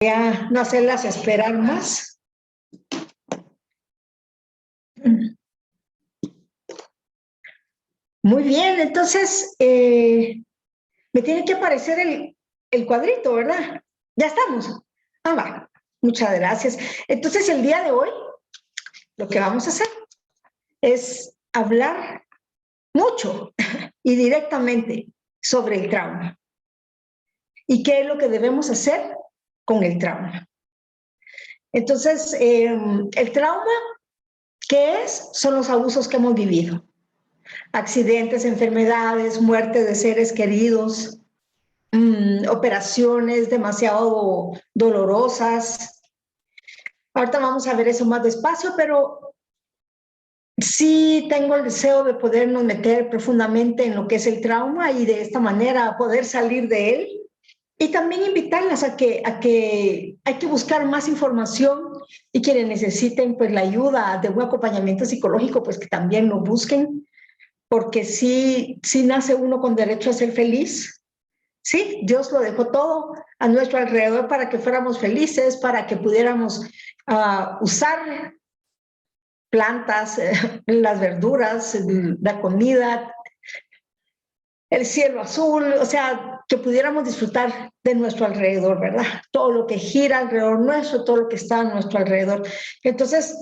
Ya no hacerlas esperar más. Muy bien, entonces me tiene que aparecer el cuadrito, ¿verdad? Ya estamos. Ah, va. Muchas gracias. Entonces el día de hoy lo que vamos a hacer es hablar mucho y directamente sobre el trauma. ¿Y qué es lo que debemos hacer con el trauma? Entonces, el trauma, ¿qué es? Son los abusos que hemos vivido. Accidentes, enfermedades, muerte de seres queridos, operaciones demasiado dolorosas. Ahorita vamos a ver eso más despacio, pero sí tengo el deseo de podernos meter profundamente en lo que es el trauma y de esta manera poder salir de él. Y también invitarlas a que hay que buscar más información y quienes necesiten pues la ayuda de un acompañamiento psicológico, pues que también lo busquen, porque sí nace uno con derecho a ser feliz. Sí, Dios lo dejó todo a nuestro alrededor para que fuéramos felices, para que pudiéramos usar plantas, las verduras, la comida, el cielo azul, o sea, que pudiéramos disfrutar de nuestro alrededor, ¿verdad? Todo lo que gira alrededor nuestro, todo lo que está a nuestro alrededor. Entonces,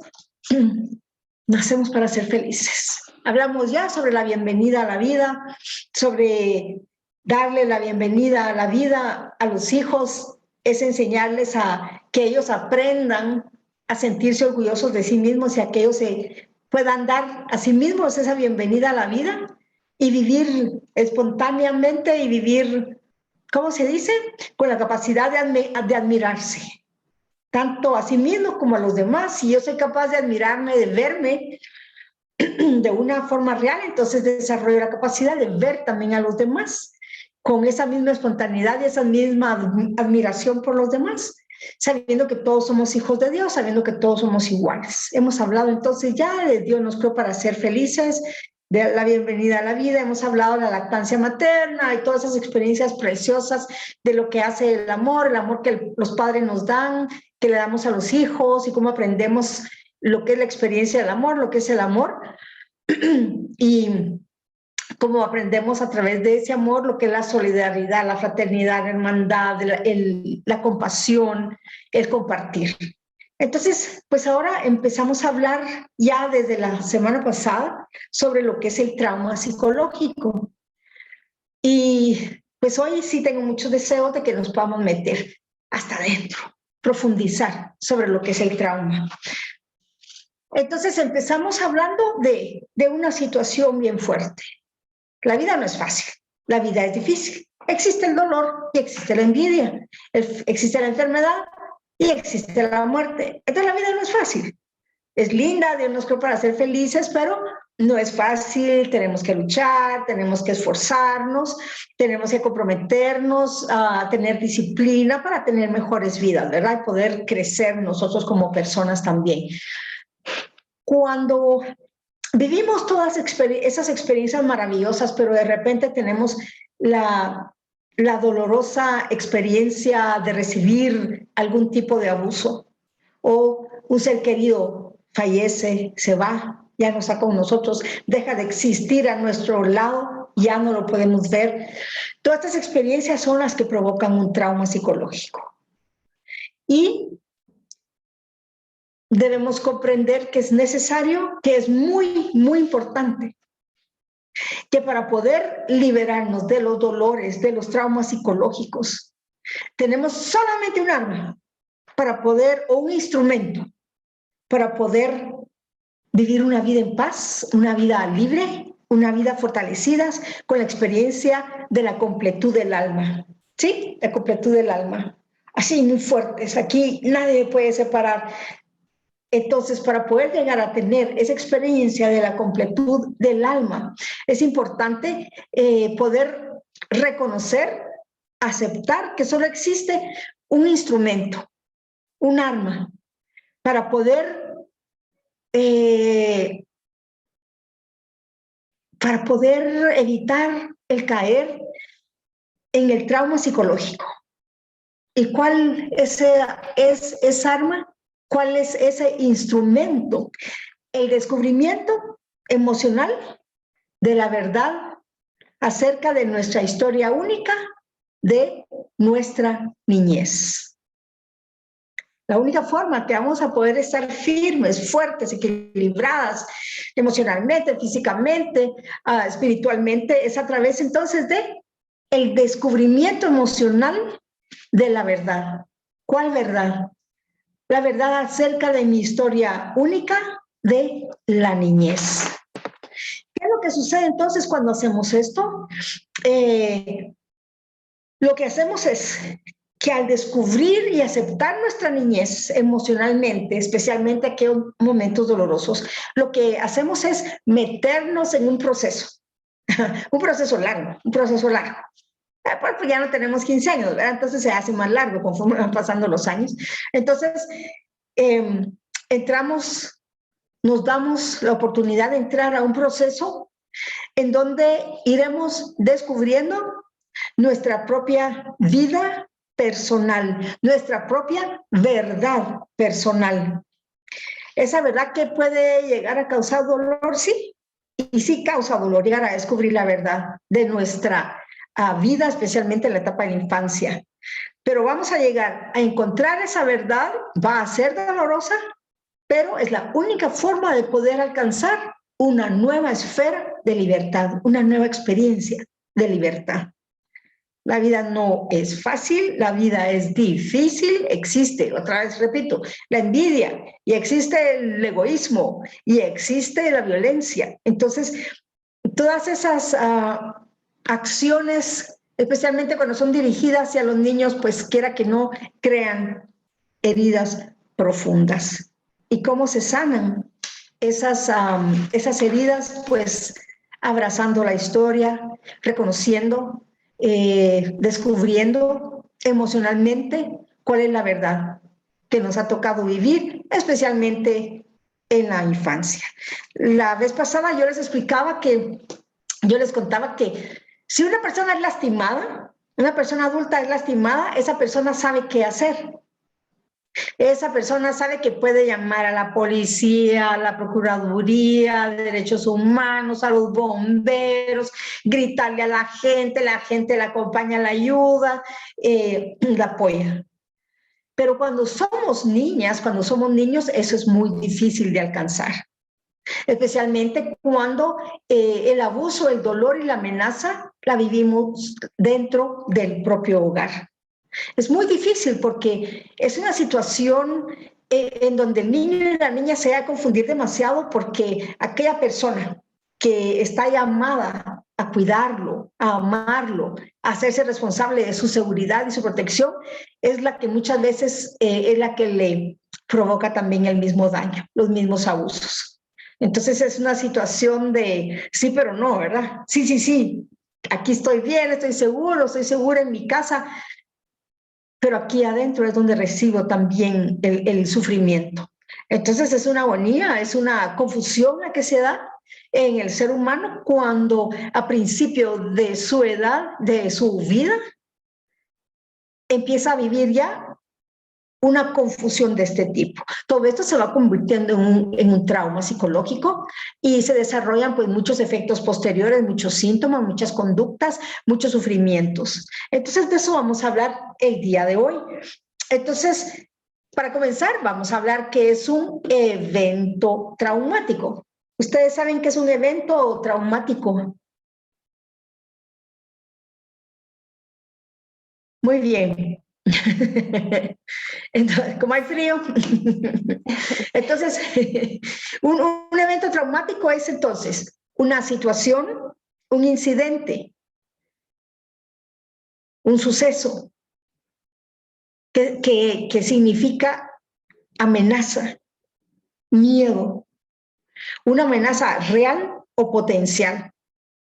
nacemos para ser felices. Hablamos ya sobre la bienvenida a la vida, sobre darle la bienvenida a la vida a los hijos, es enseñarles a que ellos aprendan a sentirse orgullosos de sí mismos y a que ellos se puedan dar a sí mismos esa bienvenida a la vida y vivir espontáneamente y vivir, ¿cómo se dice? Con la capacidad de admirarse, tanto a sí mismo como a los demás. Si yo soy capaz de admirarme, de verme de una forma real, entonces desarrollo la capacidad de ver también a los demás con esa misma espontaneidad y esa misma admiración por los demás, sabiendo que todos somos hijos de Dios, sabiendo que todos somos iguales. Hemos hablado entonces ya de Dios nos creó para ser felices, de la bienvenida a la vida, hemos hablado de la lactancia materna y todas esas experiencias preciosas de lo que hace el amor que los padres nos dan, que le damos a los hijos y cómo aprendemos lo que es la experiencia del amor, lo que es el amor y cómo aprendemos a través de ese amor lo que es la solidaridad, la fraternidad, la hermandad, la compasión, el compartir. Entonces, pues ahora empezamos a hablar ya desde la semana pasada sobre lo que es el trauma psicológico. Y pues hoy sí tengo mucho deseo de que nos podamos meter hasta adentro, profundizar sobre lo que es el trauma. Entonces empezamos hablando de una situación bien fuerte. La vida no es fácil, la vida es difícil. Existe el dolor y existe la envidia, existe la enfermedad y existe la muerte. Entonces la vida no es fácil. Es linda, Dios nos creó para ser felices, pero no es fácil, tenemos que luchar, tenemos que esforzarnos, tenemos que comprometernos a tener disciplina para tener mejores vidas, ¿verdad? Y poder crecer nosotros como personas también. Cuando vivimos todas esas experiencias maravillosas, pero de repente tenemos la dolorosa experiencia de recibir algún tipo de abuso o un ser querido fallece, se va, ya no está con nosotros, deja de existir a nuestro lado, ya no lo podemos ver. Todas estas experiencias son las que provocan un trauma psicológico. Y debemos comprender que es necesario, que es muy, muy importante, que para poder liberarnos de los dolores, de los traumas psicológicos, tenemos solamente un arma para poder, o un instrumento, para poder vivir una vida en paz, una vida libre, una vida fortalecida con la experiencia de la completud del alma. ¿Sí? La completud del alma. Así, muy fuertes. Aquí nadie puede separar. Entonces, para poder llegar a tener esa experiencia de la completud del alma, es importante poder reconocer, aceptar que solo existe un instrumento, un arma, para poder evitar el caer en el trauma psicológico. ¿Y cuál es esa arma? ¿Cuál es ese instrumento? El descubrimiento emocional de la verdad acerca de nuestra historia única, de nuestra niñez. La única forma que vamos a poder estar firmes, fuertes, equilibradas, emocionalmente, físicamente, espiritualmente, es a través entonces de el descubrimiento emocional de la verdad. ¿Cuál verdad? La verdad acerca de mi historia única de la niñez. ¿Qué es lo que sucede entonces cuando hacemos esto? Lo que hacemos es que al descubrir y aceptar nuestra niñez emocionalmente, especialmente aquellos momentos dolorosos, lo que hacemos es meternos en un proceso largo, un proceso largo. Pues ya no tenemos 15 años, ¿verdad? Entonces se hace más largo conforme van pasando los años. Entonces, entramos, nos damos la oportunidad de entrar a un proceso en donde iremos descubriendo nuestra propia vida personal, nuestra propia verdad personal. Esa verdad que puede llegar a causar dolor, sí, y sí causa dolor llegar a descubrir la verdad de nuestra vida, especialmente en la etapa de la infancia. Pero vamos a llegar a encontrar esa verdad, va a ser dolorosa, pero es la única forma de poder alcanzar una nueva esfera de libertad, una nueva experiencia de libertad. La vida no es fácil, la vida es difícil, existe, otra vez repito, la envidia y existe el egoísmo y existe la violencia. Entonces, todas esas acciones, especialmente cuando son dirigidas hacia los niños, pues quiera que no, crean heridas profundas. ¿Y cómo se sanan esas heridas? Pues abrazando la historia, reconociendo, descubriendo emocionalmente cuál es la verdad que nos ha tocado vivir, especialmente en la infancia. La vez pasada yo les explicaba que, yo les contaba que si una persona es lastimada, una persona adulta es lastimada, esa persona sabe qué hacer. Esa persona sabe que puede llamar a la policía, a la Procuraduría de Derechos Humanos, a los bomberos, gritarle a la gente la acompaña, la ayuda, la apoya. Pero cuando somos niñas, cuando somos niños, eso es muy difícil de alcanzar. Especialmente cuando el abuso, el dolor y la amenaza la vivimos dentro del propio hogar. Es muy difícil porque es una situación en donde el niño y la niña se va a confundir demasiado porque aquella persona que está llamada a cuidarlo, a amarlo, a hacerse responsable de su seguridad y su protección, es la que muchas veces es la que le provoca también el mismo daño, los mismos abusos. Entonces es una situación de sí, pero no, ¿verdad? Sí, sí, sí, aquí estoy bien, estoy segura en mi casa, pero aquí adentro es donde recibo también el sufrimiento. Entonces es una agonía, es una confusión la que se da en el ser humano cuando a principio de su edad, de su vida, empieza a vivir ya una confusión de este tipo. Todo esto se va convirtiendo en un trauma psicológico y se desarrollan pues muchos efectos posteriores, muchos síntomas, muchas conductas, muchos sufrimientos. Entonces de eso vamos a hablar el día de hoy. Entonces, para comenzar, vamos a hablar qué es un evento traumático. ¿Ustedes saben qué es un evento traumático? Muy bien. Entonces, como hay frío, entonces un evento traumático es entonces una situación, un incidente, un suceso que significa amenaza, miedo, una amenaza real o potencial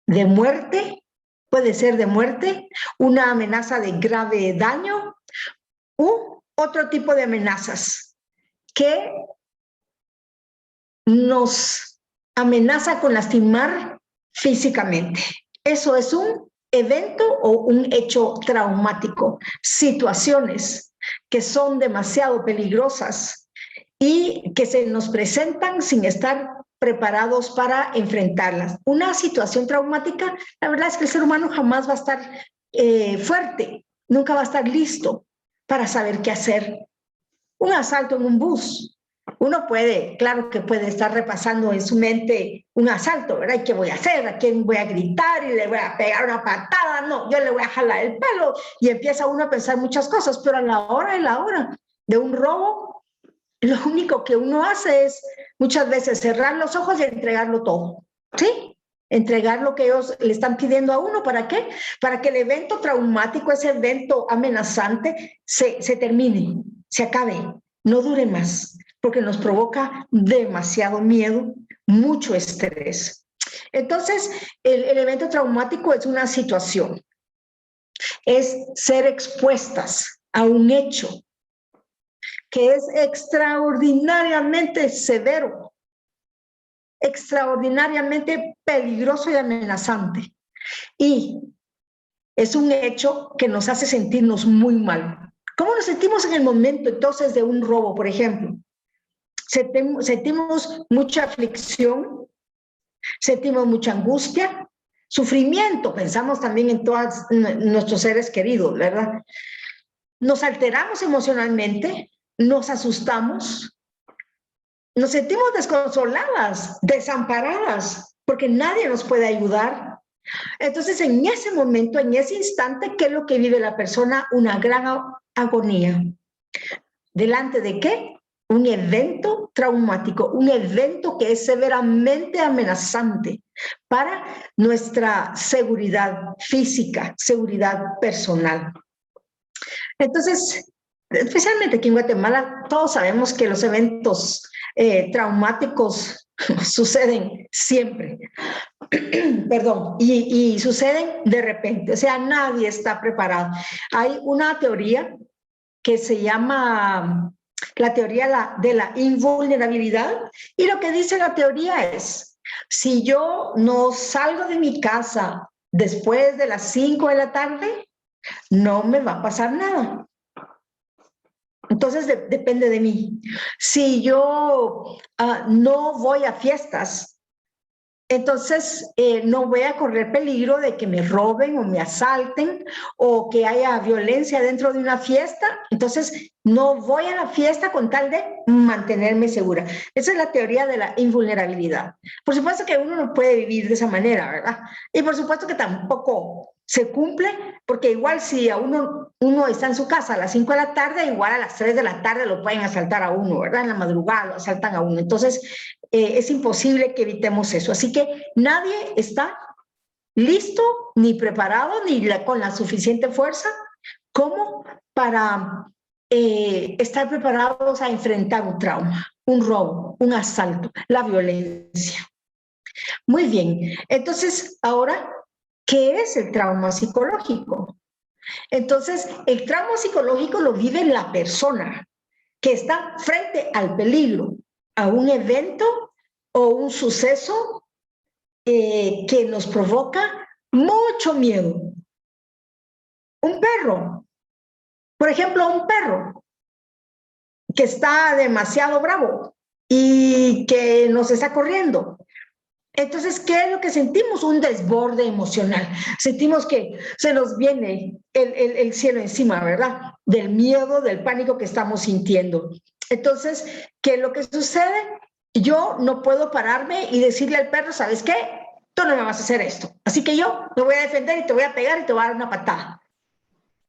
de muerte, puede ser de muerte, una amenaza de grave daño u otro tipo de amenazas que nos amenaza con lastimar físicamente. Eso es un evento o un hecho traumático, situaciones que son demasiado peligrosas y que se nos presentan sin estar preparados para enfrentarlas. Una situación traumática, la verdad es que el ser humano jamás va a estar fuerte, nunca va a estar listo para saber qué hacer. Un asalto en un bus. Uno puede, claro que puede estar repasando en su mente un asalto, ¿verdad? ¿Y qué voy a hacer? ¿A quién voy a gritar? ¿Y le voy a pegar una patada? No, yo le voy a jalar el pelo. Y empieza uno a pensar muchas cosas, pero a la hora de un robo, lo único que uno hace es muchas veces cerrar los ojos y entregarlo todo, ¿sí? Entregar lo que ellos le están pidiendo a uno. ¿Para qué? Para que el evento traumático, ese evento amenazante, se termine, se acabe, no dure más, porque nos provoca demasiado miedo, mucho estrés. Entonces, el evento traumático es una situación, es ser expuestas a un hecho que es extraordinariamente severo, extraordinariamente peligroso y amenazante. Y es un hecho que nos hace sentirnos muy mal. ¿Cómo nos sentimos en el momento entonces de un robo, por ejemplo? Sentimos mucha aflicción, sentimos mucha angustia, sufrimiento, pensamos también en todos nuestros seres queridos, ¿verdad? Nos alteramos emocionalmente, nos asustamos, nos sentimos desconsoladas, desamparadas, porque nadie nos puede ayudar. Entonces, en ese momento, en ese instante, ¿qué es lo que vive la persona? Una gran agonía. ¿Delante de qué? Un evento traumático, un evento que es severamente amenazante para nuestra seguridad física, seguridad personal. Entonces, especialmente aquí en Guatemala, todos sabemos que los eventos traumáticos suceden siempre, perdón, y suceden de repente, o sea, nadie está preparado. Hay una teoría que se llama la teoría de la invulnerabilidad, y lo que dice la teoría es, si yo no salgo de mi casa después de las 5 de la tarde, no me va a pasar nada. Entonces depende de mí. Si yo no voy a fiestas, entonces no voy a correr peligro de que me roben o me asalten o que haya violencia dentro de una fiesta. Entonces no voy a la fiesta con tal de mantenerme segura. Esa es la teoría de la invulnerabilidad. Por supuesto que uno no puede vivir de esa manera, ¿verdad? Y por supuesto que tampoco se cumple, porque igual si a uno está en su casa a las 5 de la tarde, igual a las 3 de la tarde lo pueden asaltar a uno, ¿verdad? En la madrugada lo asaltan a uno. Entonces, es imposible que evitemos eso. Así que nadie está listo, ni preparado, ni con la suficiente fuerza como para estar preparados a enfrentar un trauma, un robo, un asalto, la violencia. Muy bien, entonces ahora, ¿qué es el trauma psicológico? Entonces, el trauma psicológico lo vive la persona que está frente al peligro, a un evento o un suceso que nos provoca mucho miedo. Un perro, por ejemplo, un perro que está demasiado bravo y que nos está corriendo. Entonces, ¿qué es lo que sentimos? Un desborde emocional. Sentimos que se nos viene el cielo encima, ¿verdad? Del miedo, del pánico que estamos sintiendo. Entonces, ¿qué es lo que sucede? Yo no puedo pararme y decirle al perro, ¿sabes qué? Tú no me vas a hacer esto. Así que yo me voy a defender y te voy a pegar y te voy a dar una patada.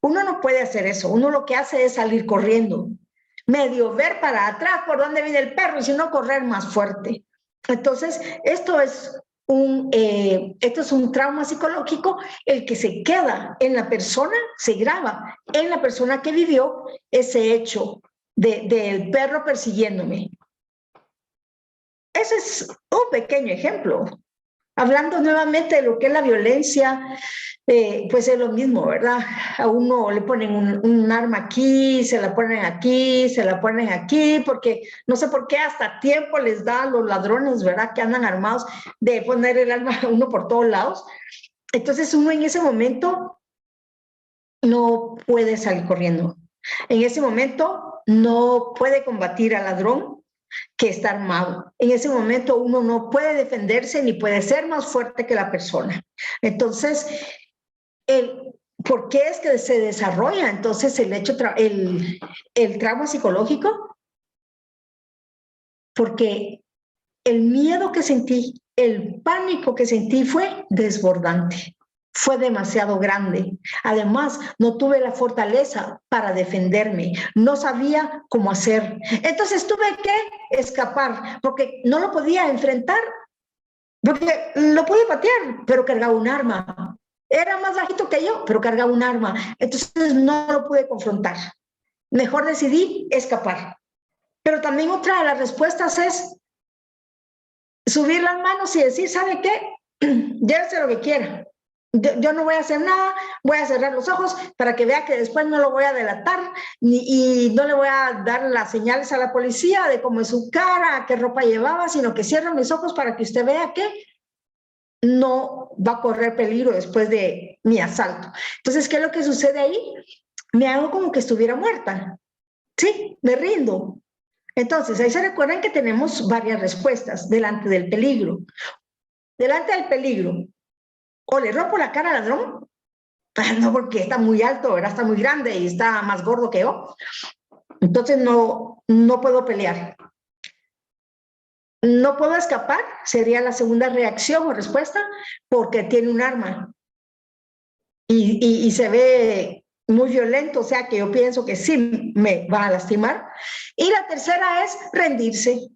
Uno no puede hacer eso. Uno lo que hace es salir corriendo, medio ver para atrás por dónde viene el perro y si no, correr más fuerte. Entonces, esto es un trauma psicológico, el que se queda en la persona, se graba en la persona que vivió ese hecho del perro persiguiéndome. Ese es un pequeño ejemplo. Hablando nuevamente de lo que es la violencia, pues es lo mismo, ¿verdad? A uno le ponen un arma aquí, se la ponen aquí, se la ponen aquí, porque no sé por qué hasta tiempo les da a los ladrones, ¿verdad? Que andan armados de poner el arma a uno por todos lados. Entonces uno en ese momento no puede salir corriendo. En ese momento no puede combatir al ladrón que está armado. En ese momento uno no puede defenderse ni puede ser más fuerte que la persona. Entonces, ¿por qué es que se desarrolla entonces el trauma psicológico? Porque el miedo que sentí, el pánico que sentí fue desbordante. Fue demasiado grande. Además, no tuve la fortaleza para defenderme. No sabía cómo hacer. Entonces tuve que escapar porque no lo podía enfrentar, porque lo podía patear, pero cargaba un arma. Era más bajito que yo, pero cargaba un arma. Entonces no lo pude confrontar. Mejor decidí escapar. Pero también otra de las respuestas es subir las manos y decir, ¿sabe qué? Llévese lo que quiera. Yo no voy a hacer nada, voy a cerrar los ojos para que vea que después no lo voy a delatar y no le voy a dar las señales a la policía de cómo es su cara, qué ropa llevaba, sino que cierro mis ojos para que usted vea que no va a correr peligro después de mi asalto. Entonces, ¿qué es lo que sucede ahí? Me hago como que estuviera muerta. Sí, me rindo. Entonces, ahí se recuerdan que tenemos varias respuestas delante del peligro. Delante del peligro, o le rompo la cara al ladrón, no porque está muy alto, ¿verdad? Está muy grande y está más gordo que yo, entonces no puedo pelear. No puedo escapar, sería la segunda reacción o respuesta, porque tiene un arma y se ve muy violento, o sea que yo pienso que sí me va a lastimar. Y la tercera es rendirse.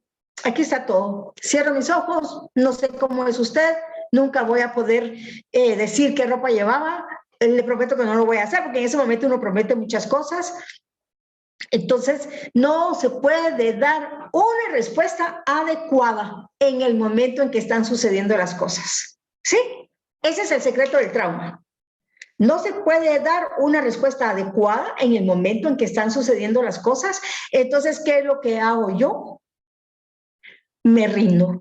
Aquí está todo. Cierro mis ojos, no sé cómo es usted, nunca voy a poder decir qué ropa llevaba, le prometo que no lo voy a hacer, porque en ese momento uno promete muchas cosas. Entonces, no se puede dar una respuesta adecuada en el momento en que están sucediendo las cosas. ¿Sí? Ese es el secreto del trauma. No se puede dar una respuesta adecuada en el momento en que están sucediendo las cosas. Entonces, ¿qué es lo que hago yo? Me rindo.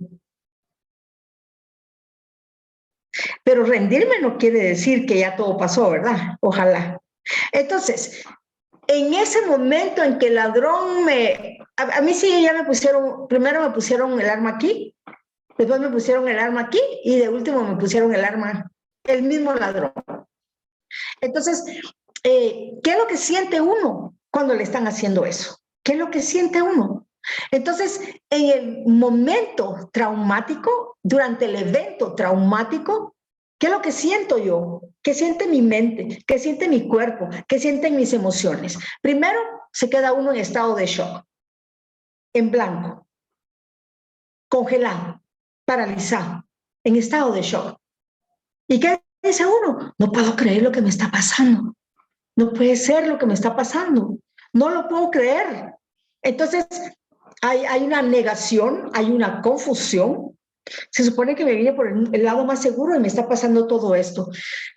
Pero rendirme no quiere decir que ya todo pasó, ¿verdad? Ojalá. Entonces, en ese momento en que el ladrón a mí sí ya me pusieron, primero me pusieron el arma aquí, después me pusieron el arma aquí y de último me pusieron el arma, el mismo ladrón. Entonces, ¿qué es lo que siente uno cuando le están haciendo eso? ¿Qué es lo que siente uno? Entonces, en el momento traumático, durante el evento traumático, ¿qué es lo que siento yo? ¿Qué siente mi mente? ¿Qué siente mi cuerpo? ¿Qué sienten mis emociones? Primero, se queda uno en estado de shock, en blanco, congelado, paralizado, en estado de shock. ¿Y qué dice uno? No puedo creer lo que me está pasando. No puede ser lo que me está pasando. No lo puedo creer. Entonces, hay una negación, hay una confusión. Se supone que me vine por el lado más seguro y me está pasando todo esto.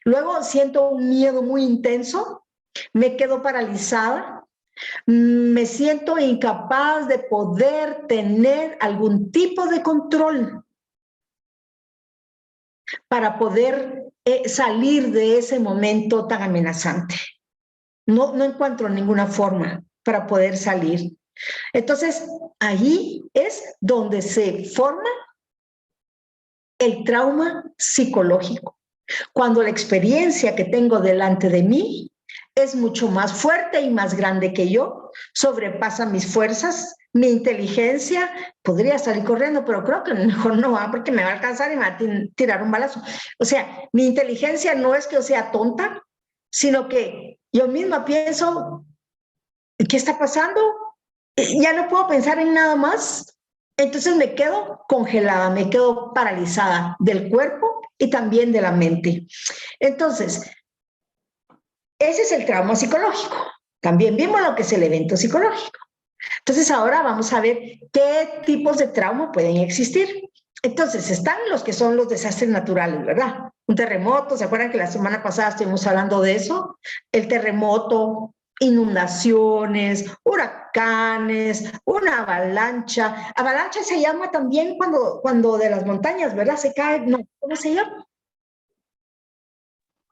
Luego siento un miedo muy intenso, me quedo paralizada, me siento incapaz de poder tener algún tipo de control para poder salir de ese momento tan amenazante. No encuentro ninguna forma para poder salir. Entonces, ahí es donde se forma el trauma psicológico. Cuando la experiencia que tengo delante de mí es mucho más fuerte y más grande que yo, sobrepasa mis fuerzas, mi inteligencia, podría salir corriendo, pero creo que mejor no va porque me va a alcanzar y me va a tirar un balazo. O sea, mi inteligencia no es que yo sea tonta, sino que yo misma pienso, ¿qué está pasando? Ya no puedo pensar en nada más. Entonces me quedo congelada, me quedo paralizada del cuerpo y también de la mente. Entonces, ese es el trauma psicológico. También vimos lo que es el evento psicológico. Entonces ahora vamos a ver qué tipos de trauma pueden existir. Entonces están los que son los desastres naturales, ¿verdad? Un terremoto, ¿se acuerdan que la semana pasada estuvimos hablando de eso? El terremoto, inundaciones, huracanes, una avalancha. Avalancha se llama también cuando de las montañas, ¿verdad? Se cae, no, ¿cómo se llama?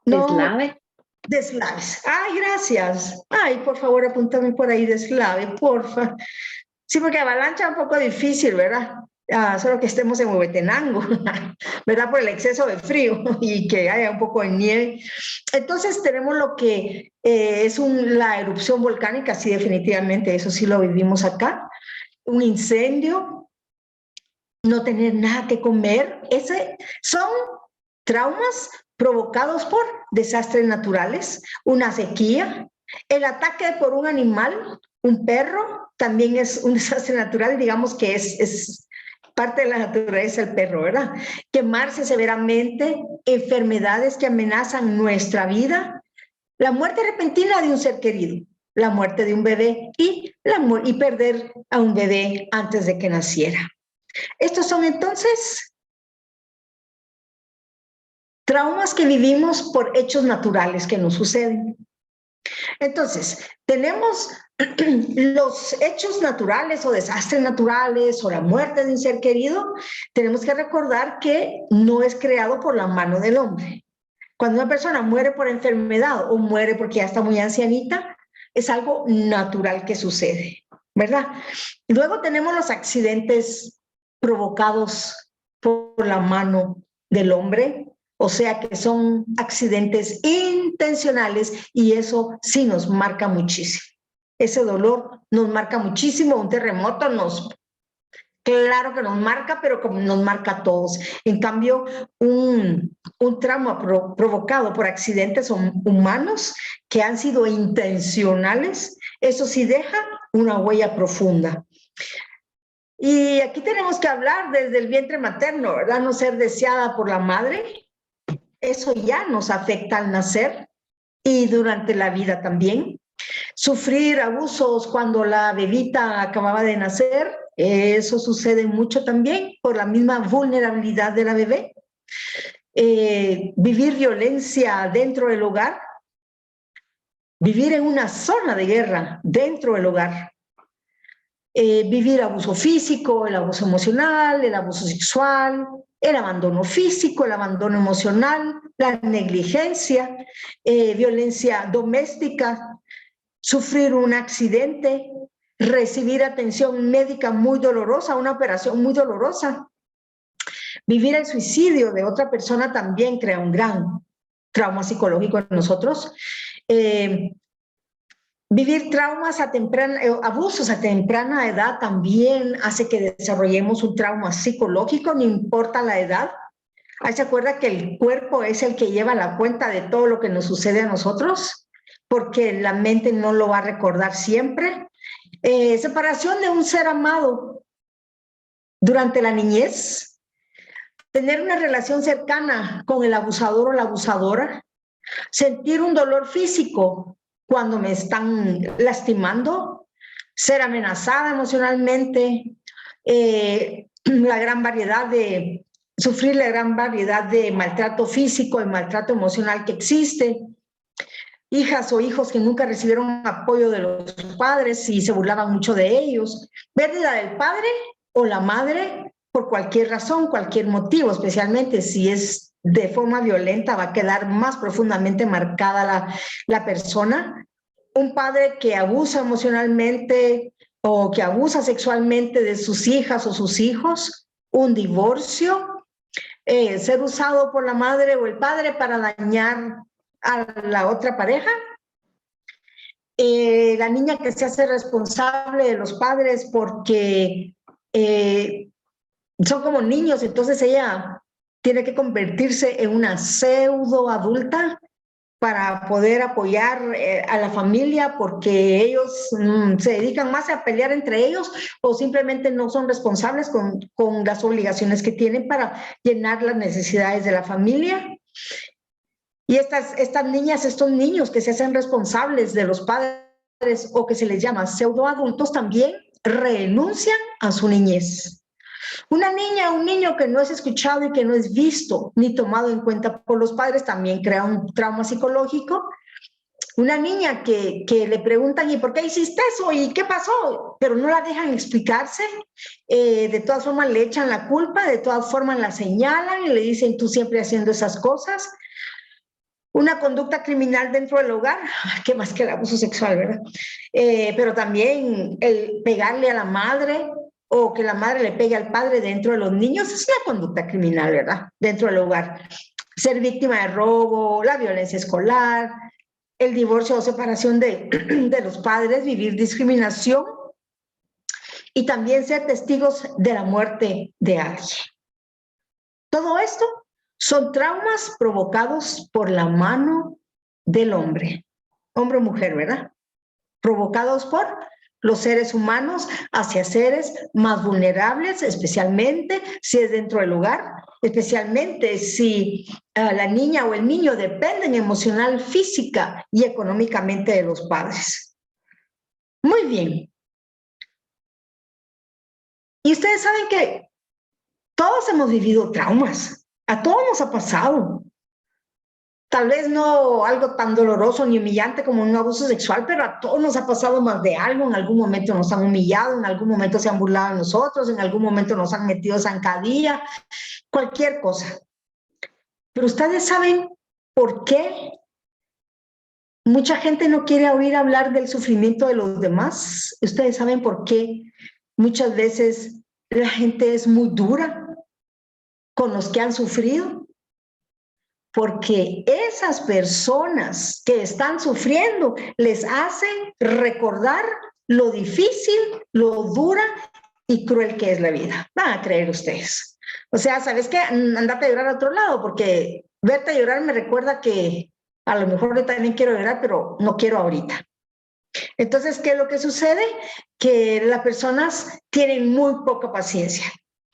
No, Deslave. deslaves. Ay, gracias. Ay, por favor, apúntame por ahí deslave, porfa. Sí, porque avalancha es un poco difícil, ¿verdad? Solo que estemos en Huehuetenango, ¿verdad? Por el exceso de frío y que haya un poco de nieve. Entonces tenemos lo que es la erupción volcánica, sí, definitivamente, eso sí lo vivimos acá. Un incendio, no tener nada que comer, son traumas provocados por desastres naturales, una sequía, el ataque por un animal, un perro, también es un desastre natural, digamos que es parte de la naturaleza el perro, ¿verdad? Quemarse severamente, enfermedades que amenazan nuestra vida, la muerte repentina de un ser querido, la muerte de un bebé y perder a un bebé antes de que naciera. Estos son entonces traumas que vivimos por hechos naturales que nos suceden. Entonces, tenemos los hechos naturales o desastres naturales o la muerte de un ser querido, tenemos que recordar que no es creado por la mano del hombre. Cuando una persona muere por enfermedad o muere porque ya está muy ancianita, es algo natural que sucede, ¿verdad? Luego tenemos los accidentes provocados por la mano del hombre, o sea que son accidentes intencionales y eso sí nos marca muchísimo. Ese dolor nos marca muchísimo, un terremoto claro que nos marca, pero como nos marca a todos. En cambio, un trauma provocado por accidentes humanos que han sido intencionales, eso sí deja una huella profunda. Y aquí tenemos que hablar desde el vientre materno, ¿verdad? No ser deseada por la madre, eso ya nos afecta al nacer y durante la vida también. Sufrir abusos cuando la bebita acababa de nacer, eso sucede mucho también por la misma vulnerabilidad de la bebé. Vivir violencia dentro del hogar, vivir en una zona de guerra dentro del hogar. Vivir abuso físico, el abuso emocional, el abuso sexual, el abandono físico, el abandono emocional, la negligencia, violencia doméstica, sufrir un accidente, recibir atención médica muy dolorosa, una operación muy dolorosa. Vivir el suicidio de otra persona también crea un gran trauma psicológico en nosotros. Vivir traumas abusos a temprana edad también hace que desarrollemos un trauma psicológico, no importa la edad. Ahí se acuerda que el cuerpo es el que lleva la cuenta de todo lo que nos sucede a nosotros, porque la mente no lo va a recordar siempre. Separación de un ser amado durante la niñez, tener una relación cercana con el abusador o la abusadora, sentir un dolor físico cuando me están lastimando, ser amenazada emocionalmente, sufrir la gran variedad de maltrato físico y maltrato emocional que existe, hijas o hijos que nunca recibieron apoyo de los padres y se burlaban mucho de ellos, pérdida del padre o la madre por cualquier razón, cualquier motivo, especialmente si es de forma violenta, va a quedar más profundamente marcada la persona. Un padre que abusa emocionalmente o que abusa sexualmente de sus hijas o sus hijos, un divorcio, ser usado por la madre o el padre para dañar a la otra pareja, la niña que se hace responsable de los padres porque son como niños, entonces ella tiene que convertirse en una pseudo adulta para poder apoyar a la familia porque ellos se dedican más a pelear entre ellos o simplemente no son responsables con las obligaciones que tienen para llenar las necesidades de la familia. Y estas niñas, estos niños que se hacen responsables de los padres o que se les llama pseudoadultos también renuncian a su niñez. Una niña o un niño que no es escuchado y que no es visto ni tomado en cuenta por los padres también crea un trauma psicológico. Una niña que le preguntan, ¿y por qué hiciste eso? ¿Y qué pasó? Pero no la dejan explicarse. De todas formas le echan la culpa, de todas formas la señalan y le dicen, tú siempre haciendo esas cosas. Una conducta criminal dentro del hogar, ¿qué más que el abuso sexual, verdad? Pero también el pegarle a la madre o que la madre le pegue al padre dentro de los niños es una conducta criminal, ¿verdad? Dentro del hogar. Ser víctima de robo, la violencia escolar, el divorcio o separación de los padres, vivir discriminación y también ser testigos de la muerte de alguien. Todo esto son traumas provocados por la mano del hombre o mujer, ¿verdad? Provocados por los seres humanos hacia seres más vulnerables, especialmente si es dentro del hogar, especialmente si la niña o el niño dependen emocional, física y económicamente de los padres. Muy bien. Y ustedes saben que todos hemos vivido traumas, a todos nos ha pasado. Tal vez no algo tan doloroso ni humillante como un abuso sexual, pero a todos nos ha pasado más de algo. En algún momento nos han humillado, en algún momento se han burlado de nosotros, en algún momento nos han metido zancadilla, cualquier cosa. Pero ustedes saben por qué mucha gente no quiere oír hablar del sufrimiento de los demás. Ustedes saben por qué muchas veces la gente es muy dura con los que han sufrido. Porque esas personas que están sufriendo les hacen recordar lo difícil, lo dura y cruel que es la vida. Van a creer ustedes. O sea, ¿sabes qué? Andate a llorar a otro lado, porque verte a llorar me recuerda que a lo mejor yo también quiero llorar, pero no quiero ahorita. Entonces, ¿qué es lo que sucede? Que las personas tienen muy poca paciencia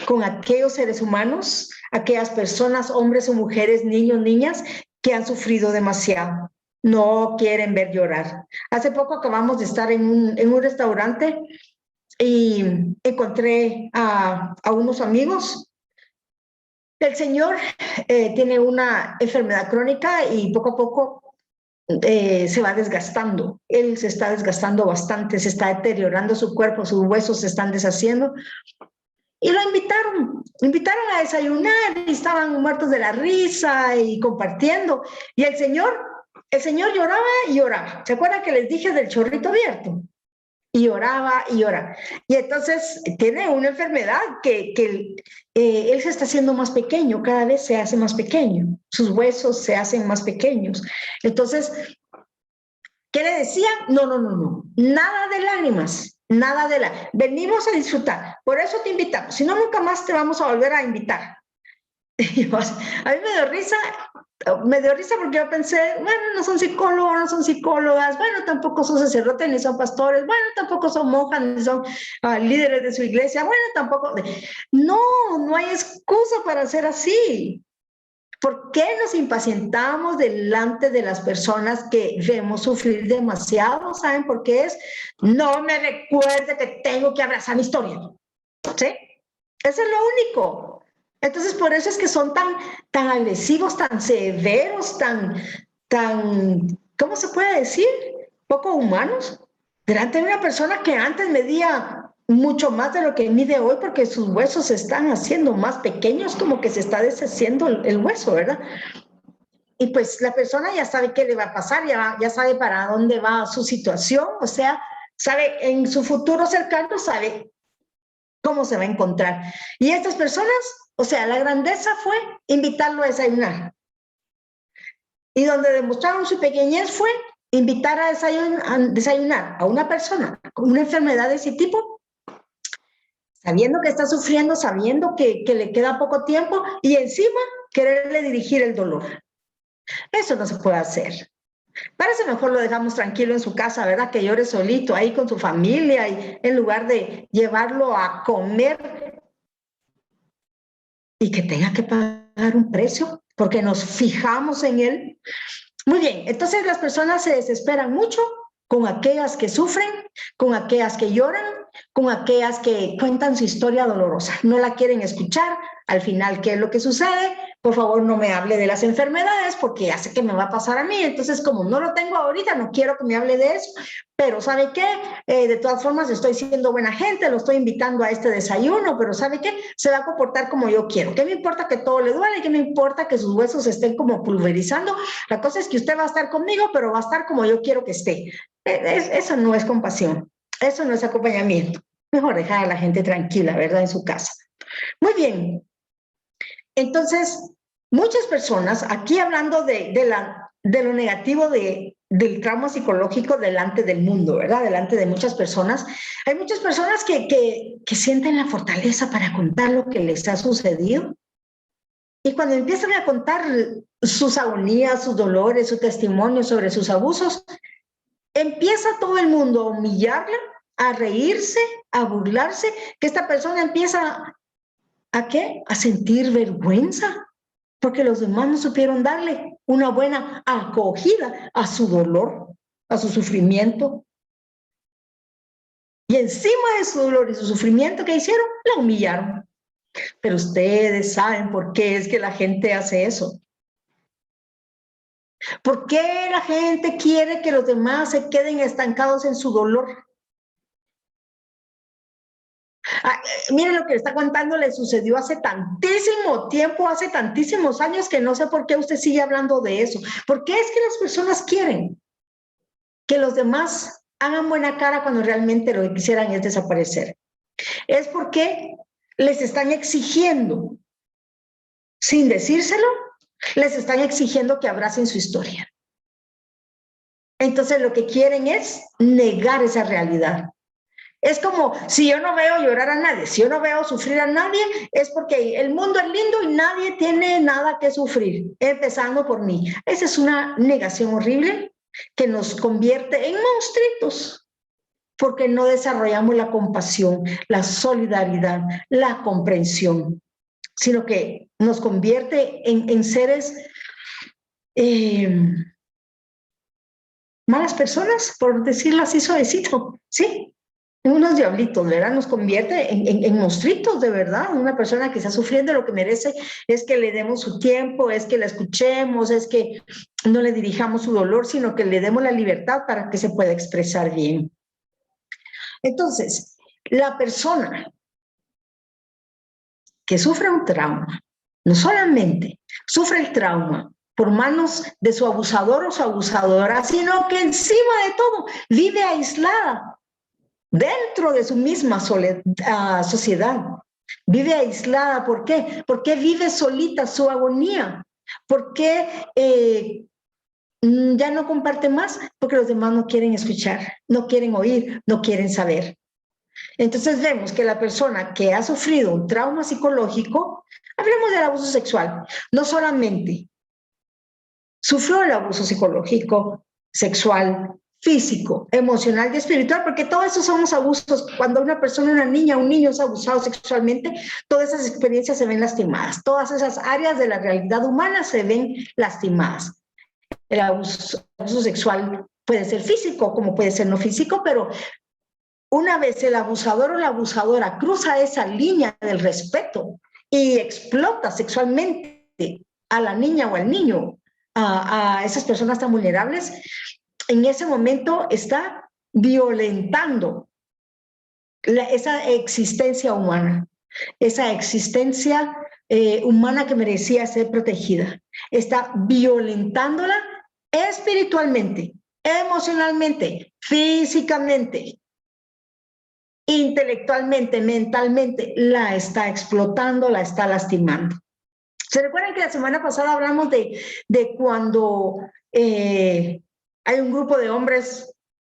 con aquellos seres humanos, aquellas personas, hombres o mujeres, niños, niñas, que han sufrido demasiado. No quieren ver llorar. Hace poco acabamos de estar en un restaurante y encontré a unos amigos. El señor tiene una enfermedad crónica y poco a poco se va desgastando. Él se está desgastando bastante, se está deteriorando su cuerpo, sus huesos se están deshaciendo. Y lo invitaron a desayunar y estaban muertos de la risa y compartiendo. Y el señor lloraba y lloraba. ¿Se acuerdan que les dije del chorrito abierto? Y lloraba y lloraba. Y entonces tiene una enfermedad que él se está haciendo más pequeño, cada vez se hace más pequeño. Sus huesos se hacen más pequeños. Entonces, ¿qué le decían? No. Nada de lágrimas. Nada de la... Venimos a disfrutar. Por eso te invitamos. Si no, nunca más te vamos a volver a invitar. Y a mí me dio risa porque yo pensé, bueno, no son psicólogos, no son psicólogas, bueno, tampoco son sacerdotes ni son pastores, bueno, tampoco son monjas ni son líderes de su iglesia, bueno, tampoco... No hay excusa para ser así. ¿Por qué nos impacientamos delante de las personas que vemos sufrir demasiado? ¿Saben por qué es? No me recuerde que tengo que abrazar mi historia. ¿Sí? Eso es lo único. Entonces, por eso es que son tan agresivos, tan severos, tan, ¿cómo se puede decir? Poco humanos. Delante de una persona que antes medía mucho más de lo que mide hoy porque sus huesos se están haciendo más pequeños, como que se está deshaciendo el hueso, ¿verdad? Y pues la persona ya sabe qué le va a pasar, ya sabe para dónde va su situación, o sea, sabe en su futuro cercano, sabe cómo se va a encontrar. Y estas personas, o sea, la grandeza fue invitarlo a desayunar. Y donde demostraron su pequeñez fue invitar a desayunar a una persona con una enfermedad de ese tipo, sabiendo que está sufriendo, sabiendo que le queda poco tiempo y encima quererle dirigir el dolor. Eso no se puede hacer. Parece mejor lo dejamos tranquilo en su casa, ¿verdad? Que llore solito ahí con su familia y en lugar de llevarlo a comer y que tenga que pagar un precio porque nos fijamos en él. Muy bien, entonces las personas se desesperan mucho con aquellas que sufren, con aquellas que lloran, con aquellas que cuentan su historia dolorosa. No la quieren escuchar, Al final, ¿qué es lo que sucede? Por favor, no me hable de las enfermedades porque ya sé que me va a pasar a mí. Entonces, como no lo tengo ahorita, no quiero que me hable de eso. Pero ¿sabe qué? De todas formas, estoy siendo buena gente, lo estoy invitando a este desayuno, pero ¿sabe qué? Se va a comportar como yo quiero. ¿Qué me importa que todo le duele? ¿Qué me importa que sus huesos estén como pulverizando? La cosa es que usted va a estar conmigo, pero va a estar como yo quiero que esté. Eso no es compasión. Eso no es acompañamiento. Mejor dejar a la gente tranquila, ¿verdad? En su casa. Muy bien. Entonces, muchas personas, aquí hablando de lo negativo del trauma psicológico delante del mundo, ¿verdad? Delante de muchas personas. Hay muchas personas que sienten la fortaleza para contar lo que les ha sucedido. Y cuando empiezan a contar sus agonías, sus dolores, su testimonio sobre sus abusos, empieza todo el mundo a humillarla, a reírse, a burlarse, que esta persona empieza ¿a qué? A sentir vergüenza, porque los demás no supieron darle una buena acogida a su dolor, a su sufrimiento. Y encima de su dolor y su sufrimiento, ¿qué hicieron? La humillaron. Pero ustedes saben por qué es que la gente hace eso. ¿Por qué la gente quiere que los demás se queden estancados en su dolor? Miren lo que está contando, le sucedió hace tantísimo tiempo, hace tantísimos años que no sé por qué usted sigue hablando de eso. ¿Por qué es que las personas quieren que los demás hagan buena cara cuando realmente lo que quisieran es desaparecer? Es porque les están exigiendo, sin decírselo, les están exigiendo que abracen su historia. Entonces lo que quieren es negar esa realidad. Es como si yo no veo llorar a nadie, si yo no veo sufrir a nadie, es porque el mundo es lindo y nadie tiene nada que sufrir, empezando por mí. Esa es una negación horrible que nos convierte en monstruitos, porque no desarrollamos la compasión, la solidaridad, la comprensión, sino que nos convierte en seres malas personas, por decirlo así suavecito, ¿sí? Unos diablitos, ¿verdad? Nos convierte en monstruitos, de verdad. Una persona que está sufriendo lo que merece es que le demos su tiempo, es que la escuchemos, es que no le dirijamos su dolor, sino que le demos la libertad para que se pueda expresar bien. Entonces, la persona que sufre un trauma, no solamente sufre el trauma por manos de su abusador o su abusadora, sino que encima de todo vive aislada dentro de su misma sociedad. Vive aislada. ¿Por qué? Porque vive solita su agonía. ¿Por qué ya no comparte más? Porque los demás no quieren escuchar, no quieren oír, no quieren saber. Entonces vemos que la persona que ha sufrido un trauma psicológico, hablemos del abuso sexual, no solamente sufrió el abuso psicológico, sexual, físico, emocional y espiritual, porque todos esos somos abusos. Cuando una persona, una niña, un niño es abusado sexualmente, todas esas experiencias se ven lastimadas, todas esas áreas de la realidad humana se ven lastimadas. El abuso sexual puede ser físico, como puede ser no físico, pero una vez el abusador o la abusadora cruza esa línea del respeto y explota sexualmente a la niña o al niño, a esas personas tan vulnerables, en ese momento está violentando esa existencia humana, esa existencia humana que merecía ser protegida. Está violentándola espiritualmente, emocionalmente, físicamente, intelectualmente, mentalmente, la está explotando, la está lastimando. ¿Se recuerdan que la semana pasada hablamos de cuando hay un grupo de hombres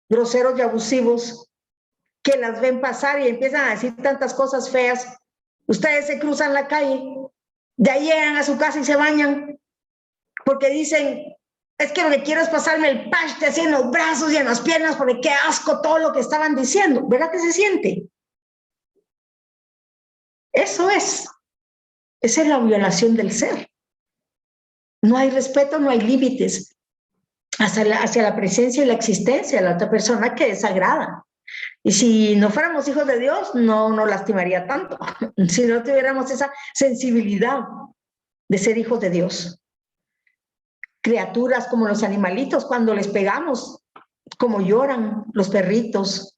groseros y abusivos que las ven pasar y empiezan a decir tantas cosas feas? Ustedes se cruzan la calle, de ahí llegan a su casa y se bañan porque dicen, es que lo que quiero es pasarme el paste así en los brazos y en las piernas porque qué asco todo lo que estaban diciendo. ¿Verdad que se siente? Eso es. Esa es la violación del ser. No hay respeto, no hay límites hacia la presencia y la existencia de la otra persona, que es sagrada. Y si no fuéramos hijos de Dios, no nos lastimaría tanto. Si no tuviéramos esa sensibilidad de ser hijos de Dios. Criaturas como los animalitos, cuando les pegamos, como lloran los perritos,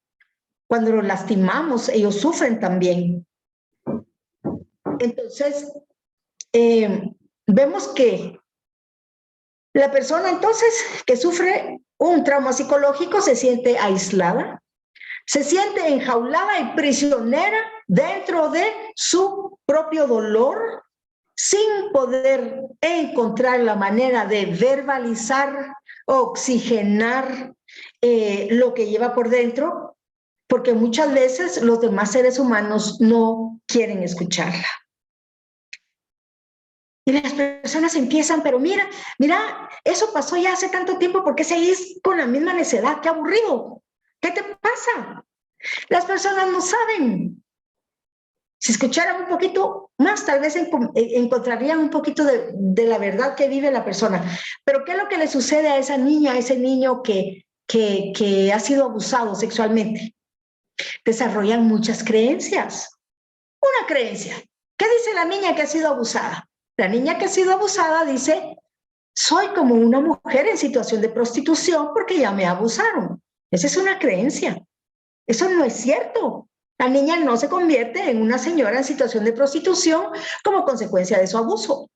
cuando los lastimamos, ellos sufren también. Entonces, vemos que la persona entonces que sufre un trauma psicológico se siente aislada, se siente enjaulada y prisionera dentro de su propio dolor, sin poder encontrar la manera de verbalizar, oxigenar lo que lleva por dentro, porque muchas veces los demás seres humanos no quieren escucharla. Y las personas empiezan, pero mira, eso pasó ya hace tanto tiempo, ¿por qué seguís con la misma necedad? ¡Qué aburrido! ¿Qué te pasa? Las personas no saben. Si escucharan un poquito más, tal vez encontrarían un poquito de la verdad que vive la persona. Pero ¿qué es lo que le sucede a esa niña, a ese niño que ha sido abusado sexualmente? Desarrollan muchas creencias. Una creencia. ¿Qué dice la niña que ha sido abusada? La niña que ha sido abusada dice, soy como una mujer en situación de prostitución porque ya me abusaron. Esa es una creencia. Eso no es cierto. La niña no se convierte en una señora en situación de prostitución como consecuencia de su abuso.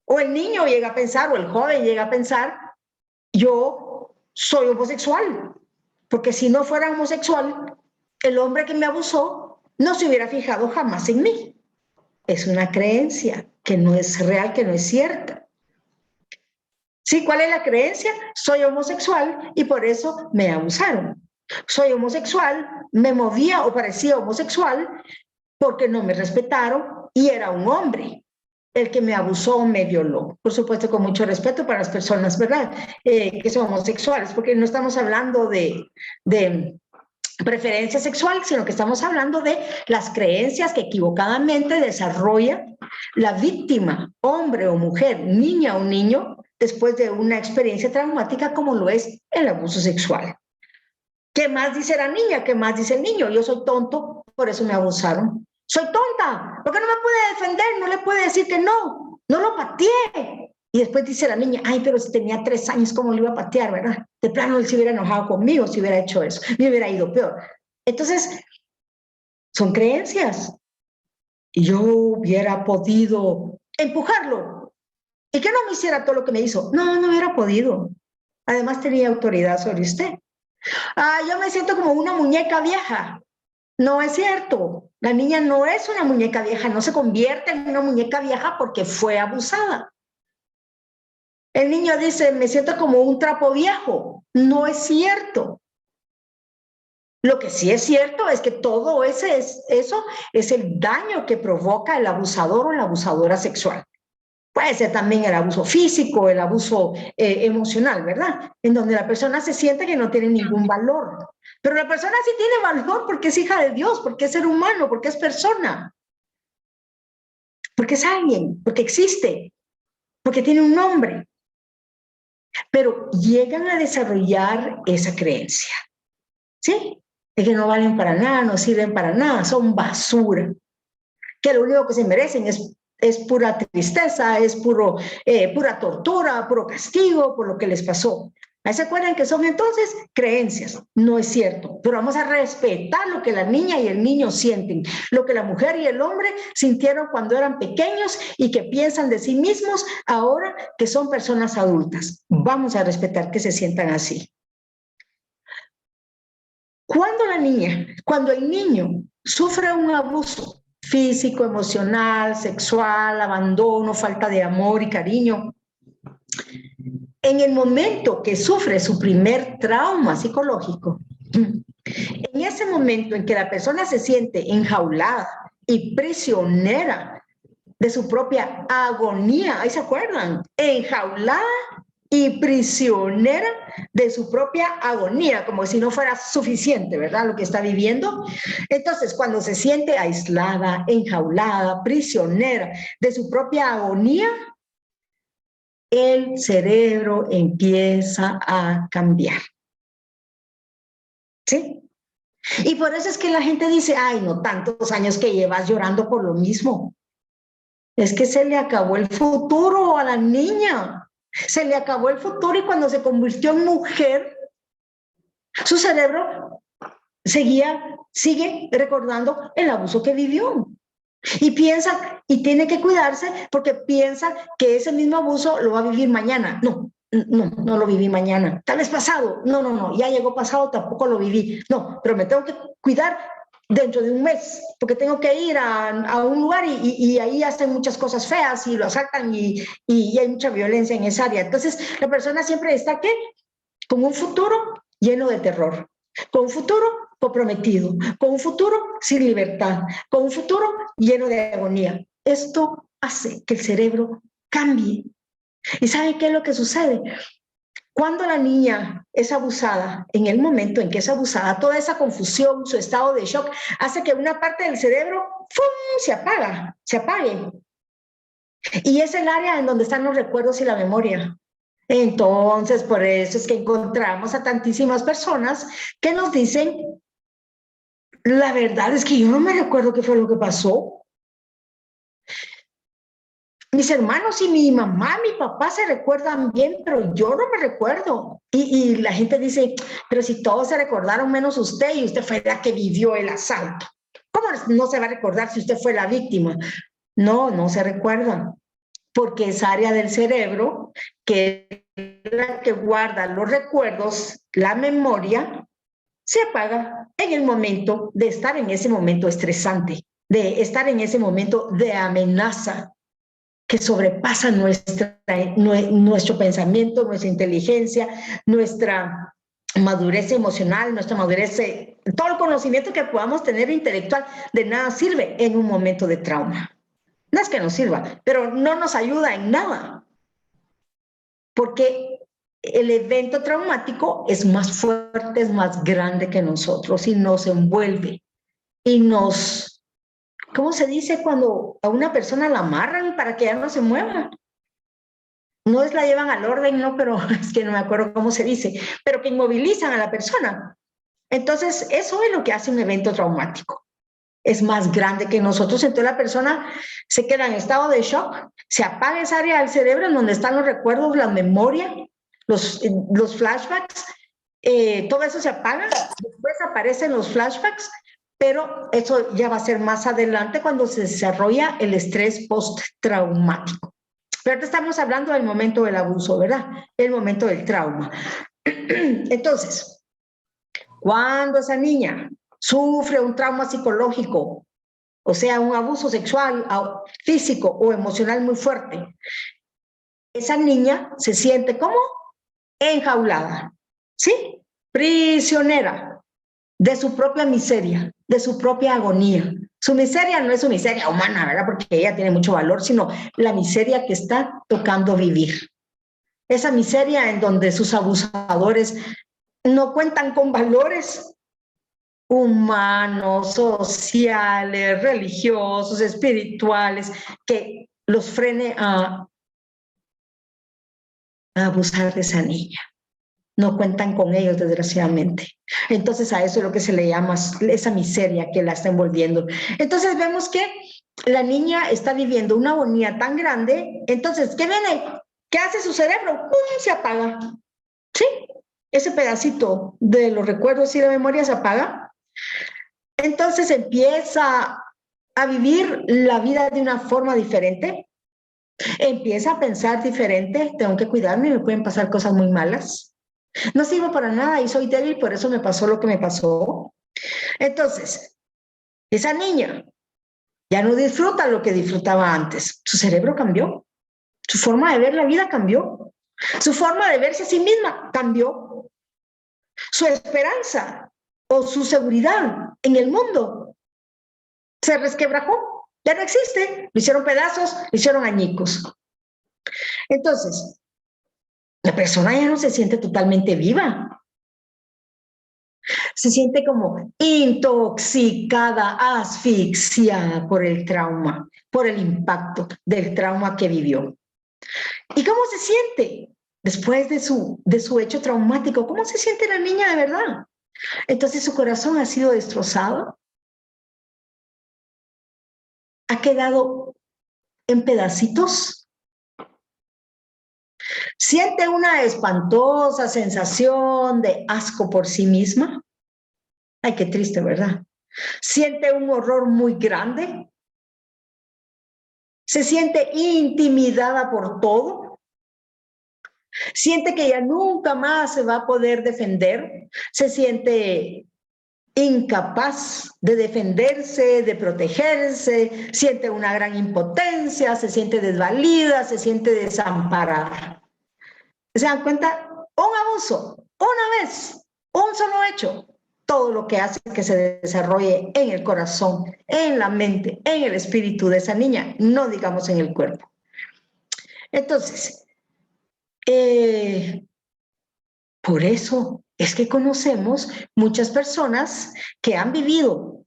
O el niño llega a pensar, o el joven llega a pensar, yo soy homosexual, porque si no fuera homosexual, el hombre que me abusó no se hubiera fijado jamás en mí. Es una creencia que no es real, que no es cierta. ¿Sí? ¿Cuál es la creencia? Soy homosexual y por eso me abusaron. Soy homosexual, me movía o parecía homosexual porque no me respetaron y era un hombre el que me abusó o me violó. Por supuesto, con mucho respeto para las personas, ¿verdad? Que son homosexuales, porque no estamos hablando de preferencia sexual, sino que estamos hablando de las creencias que equivocadamente desarrolla la víctima, hombre o mujer, niña o niño, después de una experiencia traumática como lo es el abuso sexual. ¿Qué más dice la niña? ¿Qué más dice el niño? Yo soy tonto, por eso me abusaron. Soy tonta, porque no me puede defender, no le puede decir que no lo pateé. Y después dice la niña, ay, pero si tenía 3 años, ¿cómo lo iba a patear, verdad? De plano él se hubiera enojado conmigo si hubiera hecho eso, me hubiera ido peor. Entonces, son creencias. Y yo hubiera podido empujarlo y que no me hiciera todo lo que me hizo. No hubiera podido. Además tenía autoridad sobre usted. Yo me siento como una muñeca vieja. No es cierto. La niña no es una muñeca vieja, no se convierte en una muñeca vieja porque fue abusada. El niño dice, me siento como un trapo viejo. No es cierto. Lo que sí es cierto es que todo eso es el daño que provoca el abusador o la abusadora sexual. Puede ser también el abuso físico, el abuso emocional, ¿verdad? En donde la persona se siente que no tiene ningún valor. Pero la persona sí tiene valor porque es hija de Dios, porque es ser humano, porque es persona, porque es alguien, porque existe, porque tiene un nombre. Pero llegan a desarrollar esa creencia, ¿sí? De que no valen para nada, no sirven para nada, son basura. Que lo único que se merecen es pura tristeza, es pura tortura, puro castigo por lo que les pasó. Ahí se acuerdan que son entonces creencias. No es cierto, pero vamos a respetar lo que la niña y el niño sienten, lo que la mujer y el hombre sintieron cuando eran pequeños y que piensan de sí mismos ahora que son personas adultas. Vamos a respetar que se sientan así. Cuando el niño sufre un abuso físico, emocional, sexual, abandono, falta de amor y cariño, en el momento que sufre su primer trauma psicológico, en ese momento en que la persona se siente enjaulada y prisionera de su propia agonía, ¿ahí se acuerdan? Enjaulada y prisionera de su propia agonía, como si no fuera suficiente, ¿verdad? Lo que está viviendo. Entonces, cuando se siente aislada, enjaulada, prisionera de su propia agonía, el cerebro empieza a cambiar. ¿Sí? Y por eso es que la gente dice, ay, no, tantos años que llevas llorando por lo mismo. Es que se le acabó el futuro a la niña. Se le acabó el futuro y cuando se convirtió en mujer, su cerebro sigue recordando el abuso que vivió. Y piensa, y tiene que cuidarse porque piensa que ese mismo abuso lo va a vivir mañana. No lo viví mañana. Tal vez pasado. No, ya llegó pasado, tampoco lo viví. No, pero me tengo que cuidar dentro de un mes, porque tengo que ir a un lugar y ahí hacen muchas cosas feas y lo asaltan y hay mucha violencia en esa área. Entonces, la persona siempre está, ¿qué? Con un futuro lleno de terror, con un futuro comprometido, con un futuro sin libertad, con un futuro lleno de agonía. Esto hace que el cerebro cambie. ¿Y saben qué es lo que sucede? Cuando la niña es abusada, en el momento en que es abusada, toda esa confusión, su estado de shock, hace que una parte del cerebro ¡fum! Se apague. Y es el área en donde están los recuerdos y la memoria. Entonces, por eso es que encontramos a tantísimas personas que nos dicen, la verdad es que yo no me recuerdo qué fue lo que pasó. Mis hermanos y mi mamá, mi papá se recuerdan bien, pero yo no me recuerdo. Y la gente dice, pero si todos se recordaron menos usted y usted fue la que vivió el asalto. ¿Cómo no se va a recordar si usted fue la víctima? No se recuerda, porque esa área del cerebro, que es la que guarda los recuerdos, la memoria, se apaga en el momento de estar en ese momento estresante, de estar en ese momento de amenaza que sobrepasa nuestro pensamiento, nuestra inteligencia, nuestra madurez emocional, nuestra madurez, todo el conocimiento que podamos tener intelectual, de nada sirve en un momento de trauma. No es que nos sirva, pero no nos ayuda en nada, porque el evento traumático es más fuerte, es más grande que nosotros y nos envuelve y nos, ¿cómo se dice cuando a una persona la amarran para que ya no se mueva? No es la llevan al orden, no, pero es que no me acuerdo cómo se dice, pero que inmovilizan a la persona. Entonces, eso es lo que hace un evento traumático. Es más grande que nosotros, entonces la persona se queda en estado de shock, se apaga esa área del cerebro en donde están los recuerdos, la memoria, los flashbacks, todo eso se apaga, después aparecen los flashbacks, pero eso ya va a ser más adelante cuando se desarrolla el estrés postraumático. Pero ahorita estamos hablando del momento del abuso, ¿verdad? El momento del trauma. Entonces, cuando esa niña sufre un trauma psicológico, o sea, un abuso sexual, físico o emocional muy fuerte, esa niña se siente como enjaulada, ¿sí? Prisionera de su propia miseria, de su propia agonía. Su miseria no es su miseria humana, ¿verdad? Porque ella tiene mucho valor, sino la miseria que está tocando vivir. Esa miseria en donde sus abusadores no cuentan con valores humanos, sociales, religiosos, espirituales, que los frene a abusar de esa niña. No cuentan con ellos, desgraciadamente. Entonces, a eso es lo que se le llama esa miseria que la está envolviendo. Entonces, vemos que la niña está viviendo una agonía tan grande. Entonces, ¿qué viene? ¿Qué hace su cerebro? ¡Pum! Se apaga. ¿Sí? Ese pedacito de los recuerdos y la memoria se apaga. Entonces, empieza a vivir la vida de una forma diferente. Empieza a pensar diferente. Tengo que cuidarme, me pueden pasar cosas muy malas. No sirvo para nada y soy débil, por eso me pasó lo que me pasó. Entonces, esa niña ya no disfruta lo que disfrutaba antes. Su cerebro cambió. Su forma de ver la vida cambió. Su forma de verse a sí misma cambió. Su esperanza o su seguridad en el mundo se resquebrajó. Ya no existe. Lo hicieron pedazos, lo hicieron añicos. Entonces, la persona ya no se siente totalmente viva. Se siente como intoxicada, asfixiada por el trauma, por el impacto del trauma que vivió. ¿Y cómo se siente después de su hecho traumático? ¿Cómo se siente la niña de verdad? Entonces su corazón ha sido destrozado, ha quedado en pedacitos. Siente una espantosa sensación de asco por sí misma. Ay, qué triste, ¿verdad? Siente un horror muy grande. Se siente intimidada por todo. Siente que ya nunca más se va a poder defender. Se siente incapaz de defenderse, de protegerse. Siente una gran impotencia, se siente desvalida, se siente desamparada. ¿Se dan cuenta? Un abuso, una vez, un solo hecho, todo lo que hace que se desarrolle en el corazón, en la mente, en el espíritu de esa niña, no digamos en el cuerpo. Entonces, por eso es que conocemos muchas personas que han vivido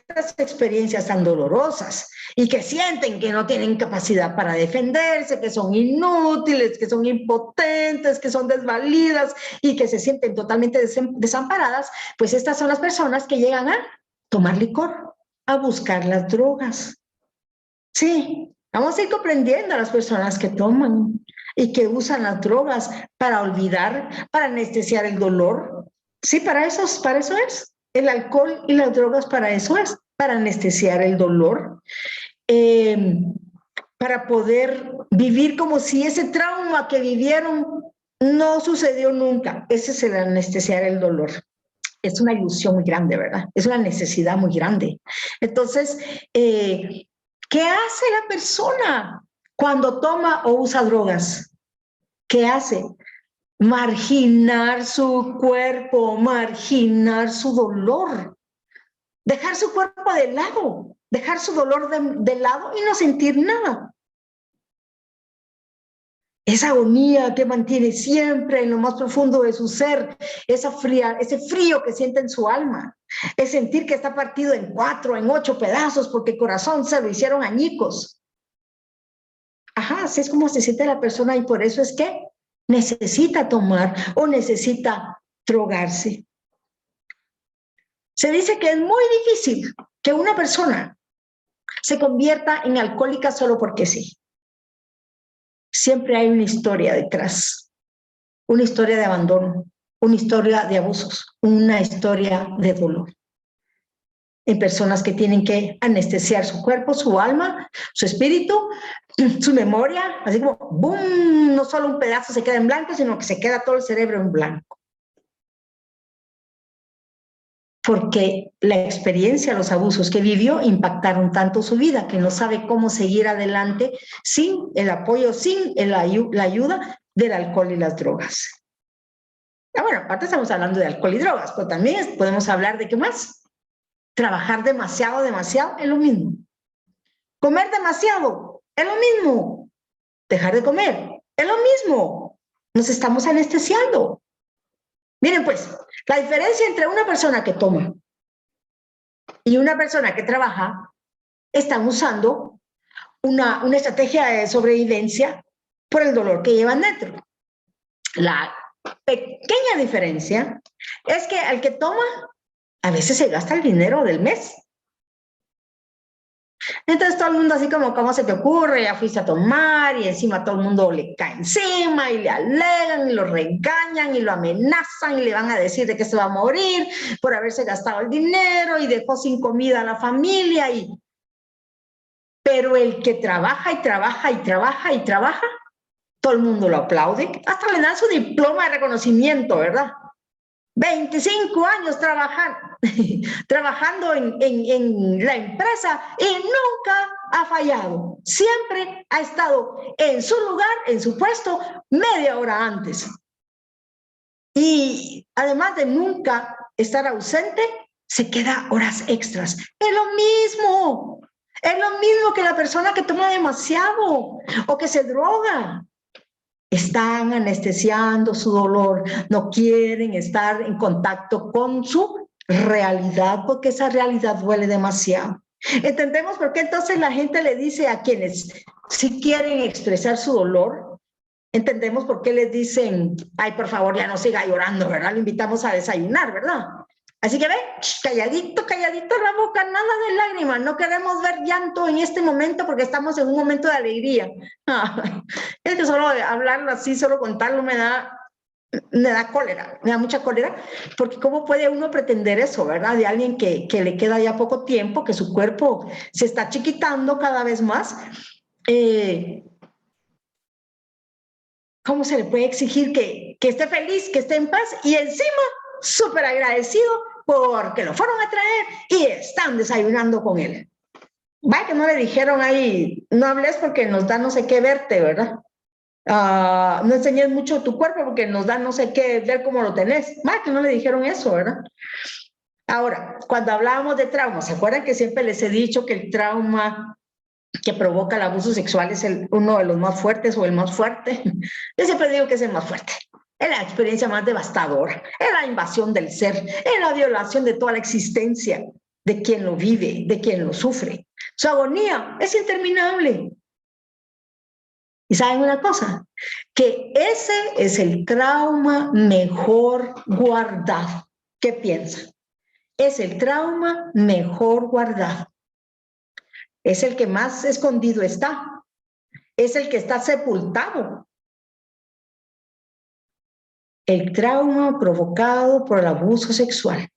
estas experiencias tan dolorosas y que sienten que no tienen capacidad para defenderse, que son inútiles, que son impotentes, que son desvalidas y que se sienten totalmente desamparadas, pues estas son las personas que llegan a tomar licor, a buscar las drogas. Sí, vamos a ir comprendiendo a las personas que toman y que usan las drogas para olvidar, para anestesiar el dolor. Sí, para eso es. El alcohol y las drogas para eso es, para anestesiar el dolor, para poder vivir como si ese trauma que vivieron no sucedió nunca. Ese es el anestesiar el dolor. Es una ilusión muy grande, ¿verdad? Es una necesidad muy grande. Entonces, ¿qué hace la persona cuando toma o usa drogas? ¿Qué hace? Marginar su cuerpo, marginar su dolor, dejar su cuerpo de lado, dejar su dolor de lado y no sentir nada. Esa agonía que mantiene siempre en lo más profundo de su ser, ese frío que siente en su alma, es sentir que está partido en 4, en 8 pedazos porque el corazón se lo hicieron añicos. Ajá, así es como se siente la persona y por eso es que necesita tomar o necesita drogarse. Se dice que es muy difícil que una persona se convierta en alcohólica solo porque sí. Siempre hay una historia detrás, una historia de abandono, una historia de abusos, una historia de dolor. En personas que tienen que anestesiar su cuerpo, su alma, su espíritu, su memoria, así como ¡boom! No solo un pedazo se queda en blanco, sino que se queda todo el cerebro en blanco. Porque la experiencia, los abusos que vivió impactaron tanto su vida que no sabe cómo seguir adelante sin el apoyo, sin la ayuda del alcohol y las drogas. Bueno, aparte estamos hablando de alcohol y drogas, pero también podemos hablar de qué más. Trabajar demasiado es lo mismo. Comer demasiado es lo mismo. Dejar de comer es lo mismo. Nos estamos anestesiando. Miren pues, la diferencia entre una persona que toma y una persona que trabaja están usando una estrategia de sobrevivencia por el dolor que llevan dentro. La pequeña diferencia es que al que toma a veces se gasta el dinero del mes. Entonces todo el mundo así como, ¿cómo se te ocurre? Ya fuiste a tomar y encima todo el mundo le cae encima y le alegan y lo regañan y lo amenazan y le van a decir de que se va a morir por haberse gastado el dinero y dejó sin comida a la familia. Pero el que trabaja y trabaja y trabaja y trabaja, todo el mundo lo aplaude, hasta le dan su diploma de reconocimiento, ¿verdad? 25 años trabajando en la empresa y nunca ha fallado. Siempre ha estado en su lugar, en su puesto, media hora antes. Y además de nunca estar ausente, se queda horas extras. Es lo mismo. Es lo mismo que la persona que toma demasiado o que se droga. Están anestesiando su dolor, no quieren estar en contacto con su realidad porque esa realidad duele demasiado. ¿Entendemos por qué entonces la gente le dice a quienes sí quieren expresar su dolor entendemos por qué les dicen, ay, por favor, ya no siga llorando, ¿verdad? Le invitamos a desayunar, ¿verdad? Así que ve, calladito, calladito la boca, nada de lágrimas, no queremos ver llanto en este momento porque estamos en un momento de alegría. Es que solo hablarlo así, solo contarlo me da cólera, me da mucha cólera, porque cómo puede uno pretender eso, ¿verdad? De alguien que le queda ya poco tiempo, que su cuerpo se está chiquitando cada vez más. ¿Cómo se le puede exigir que esté feliz, que esté en paz y encima súper agradecido porque lo fueron a traer y están desayunando con él? Vaya que no le dijeron ahí, no hables porque nos da no sé qué verte, ¿verdad? No enseñes mucho tu cuerpo porque nos da no sé qué ver cómo lo tenés. Vaya que no le dijeron eso, ¿verdad? Ahora, cuando hablábamos de trauma, ¿se acuerdan que siempre les he dicho que el trauma que provoca el abuso sexual es uno de los más fuertes o el más fuerte? Yo siempre digo que es el más fuerte. Es la experiencia más devastadora, es la invasión del ser, es la violación de toda la existencia de quien lo vive, de quien lo sufre. Su agonía es interminable. ¿Y saben una cosa? Que ese es el trauma mejor guardado. ¿Qué piensan? Es el trauma mejor guardado. Es el que más escondido está. Es el que está sepultado. El trauma provocado por el abuso sexual.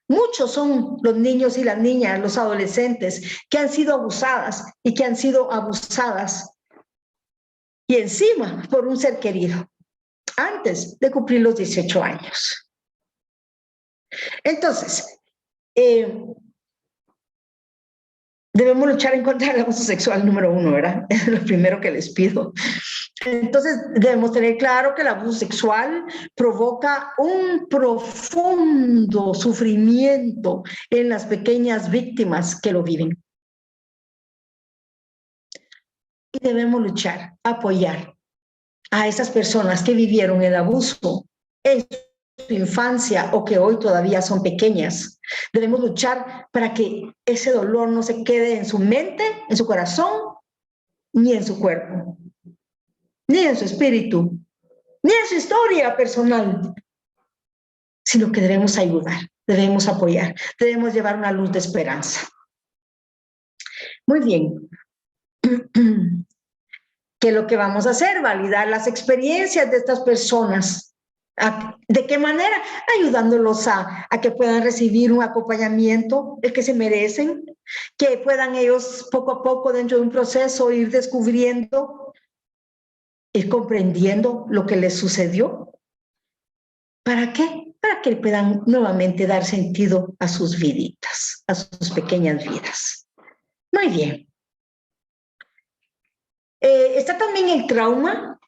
Muchos son los niños y las niñas, los adolescentes que han sido abusadas y que han sido abusadas y encima por un ser querido antes de cumplir los 18 años. Entonces, debemos luchar en contra del abuso sexual, número uno, ¿verdad? Es lo primero que les pido. Entonces, debemos tener claro que el abuso sexual provoca un profundo sufrimiento en las pequeñas víctimas que lo viven. Y debemos luchar, apoyar a esas personas que vivieron el abuso en su infancia o que hoy todavía son pequeñas. Debemos luchar para que ese dolor no se quede en su mente, en su corazón, ni en su cuerpo, ni en su espíritu, ni en su historia personal, sino que debemos ayudar, debemos apoyar, debemos llevar una luz de esperanza. Muy bien. ¿Qué es lo que vamos a hacer? Validar las experiencias de estas personas. ¿De qué manera? Ayudándolos a que puedan recibir un acompañamiento, el que se merecen, que puedan ellos poco a poco dentro de un proceso ir descubriendo, ir comprendiendo lo que les sucedió. ¿Para qué? Para que puedan nuevamente dar sentido a sus viditas, a sus pequeñas vidas. Muy bien. Está también el trauma,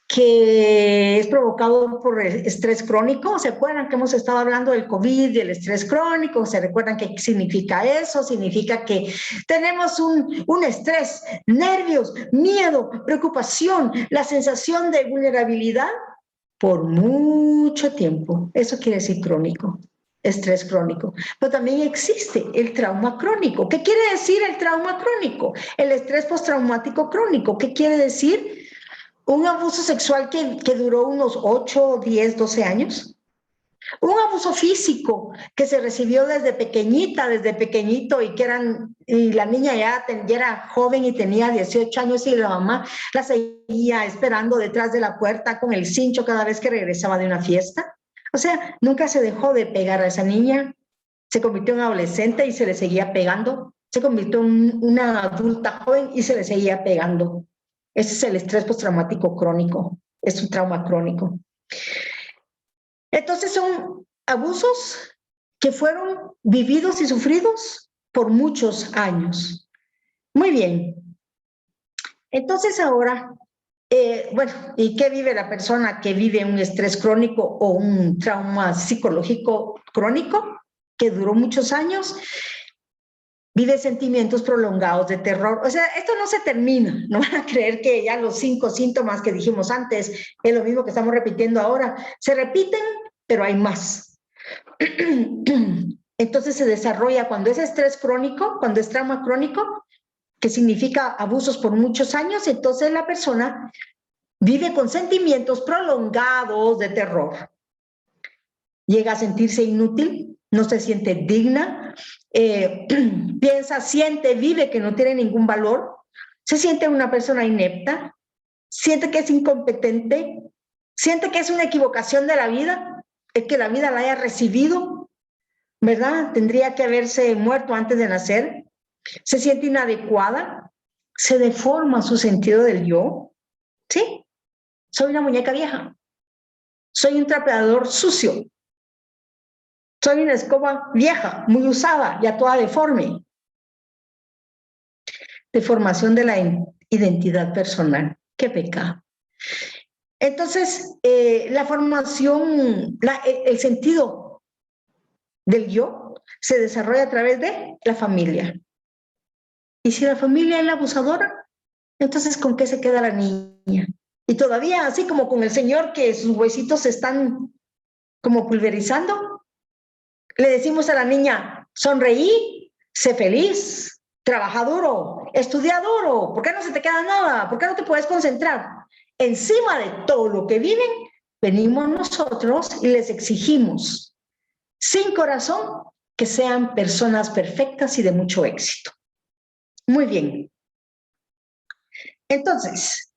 que es provocado por estrés crónico. ¿Se acuerdan que hemos estado hablando del COVID y el estrés crónico? ¿Se recuerdan qué significa eso? Significa que tenemos un estrés, nervios, miedo, preocupación, la sensación de vulnerabilidad por mucho tiempo. Eso quiere decir crónico, estrés crónico. Pero también existe el trauma crónico. ¿Qué quiere decir el trauma crónico? El estrés postraumático crónico. ¿Qué quiere decir? Un abuso sexual que duró unos 8, 10, 12 años. Un abuso físico que se recibió desde pequeñita, desde pequeñito, y la niña ya era joven y tenía 18 años y la mamá la seguía esperando detrás de la puerta con el cincho cada vez que regresaba de una fiesta. O sea, nunca se dejó de pegar a esa niña. Se convirtió en adolescente y se le seguía pegando. Se convirtió en una adulta joven y se le seguía pegando. Ese es el estrés postraumático crónico, es un trauma crónico. Entonces son abusos que fueron vividos y sufridos por muchos años. Muy bien. Entonces ahora, bueno, ¿y qué vive la persona que vive un estrés crónico o un trauma psicológico crónico que duró muchos años? Vive sentimientos prolongados de terror. O sea, esto no se termina. No van a creer que ya los 5 síntomas que dijimos antes es lo mismo que estamos repitiendo ahora. Se repiten, pero hay más. Entonces se desarrolla cuando es estrés crónico, cuando es trauma crónico, que significa abusos por muchos años, entonces la persona Vive con sentimientos prolongados de terror. Llega a sentirse inútil, no se siente digna, piensa, siente, vive que no tiene ningún valor, se siente una persona inepta, siente que es incompetente, siente que es una equivocación de la vida, es que la vida la haya recibido, ¿verdad? Tendría que haberse muerto antes de nacer, se siente inadecuada, se deforma su sentido del yo, ¿sí? Soy una muñeca vieja, soy un trapeador sucio, soy una escoba vieja, muy usada, ya toda deforme. Deformación de la identidad personal. ¡Qué pecado! Entonces, la formación, el sentido del yo se desarrolla a través de la familia. Y si la familia es la abusadora, entonces ¿con qué se queda la niña? Y todavía, así como con el señor que sus huesitos se están como pulverizando, le decimos a la niña, sonreí, sé feliz, trabaja duro, estudia duro, ¿por qué no se te queda nada? ¿Por qué no te puedes concentrar? Encima de todo lo que viven, venimos nosotros y les exigimos, sin corazón, que sean personas perfectas y de mucho éxito. Muy bien. Entonces,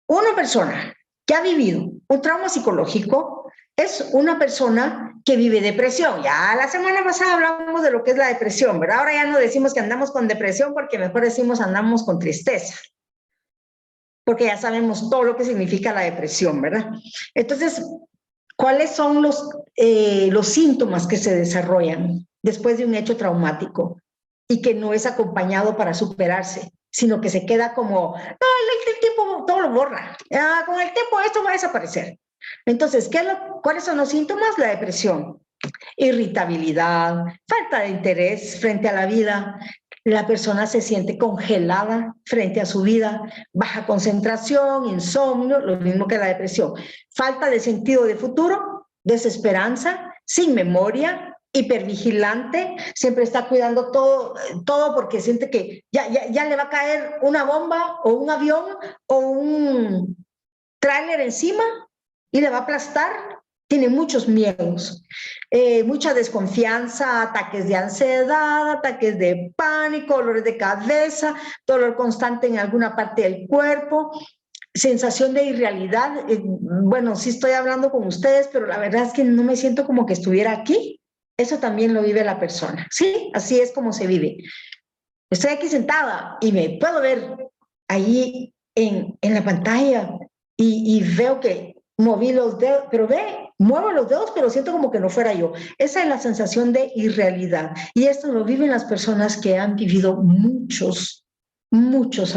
una persona que ha vivido un trauma psicológico es una persona que vive depresión. Ya la semana pasada hablamos de lo que es la depresión, ¿verdad? Ahora ya no decimos que andamos con depresión porque mejor decimos andamos con tristeza, porque ya sabemos todo lo que significa la depresión, ¿verdad? Entonces, ¿cuáles son los síntomas que se desarrollan después de un hecho traumático y que no es acompañado para superarse, sino que se queda como, no, el tiempo todo lo borra, con el tiempo esto va a desaparecer? Entonces, ¿cuáles son los síntomas? La depresión, irritabilidad, falta de interés frente a la vida, la persona se siente congelada frente a su vida, baja concentración, insomnio, lo mismo que la depresión, falta de sentido de futuro, desesperanza, sin memoria, hipervigilante, siempre está cuidando todo porque siente que ya le va a caer una bomba o un avión o un tráiler encima y le va a aplastar. Tiene muchos miedos, mucha desconfianza, ataques de ansiedad, ataques de pánico, dolores de cabeza, dolor constante en alguna parte del cuerpo, sensación de irrealidad. Bueno, sí estoy hablando con ustedes, pero la verdad es que no me siento como que estuviera aquí. Eso también lo vive la persona, ¿sí? Así es como se vive. Estoy aquí sentada y me puedo ver ahí en la pantalla y veo que moví los dedos, pero muevo los dedos, pero siento como que no fuera yo. Esa es la sensación de irrealidad. Y esto lo viven las personas que han vivido muchos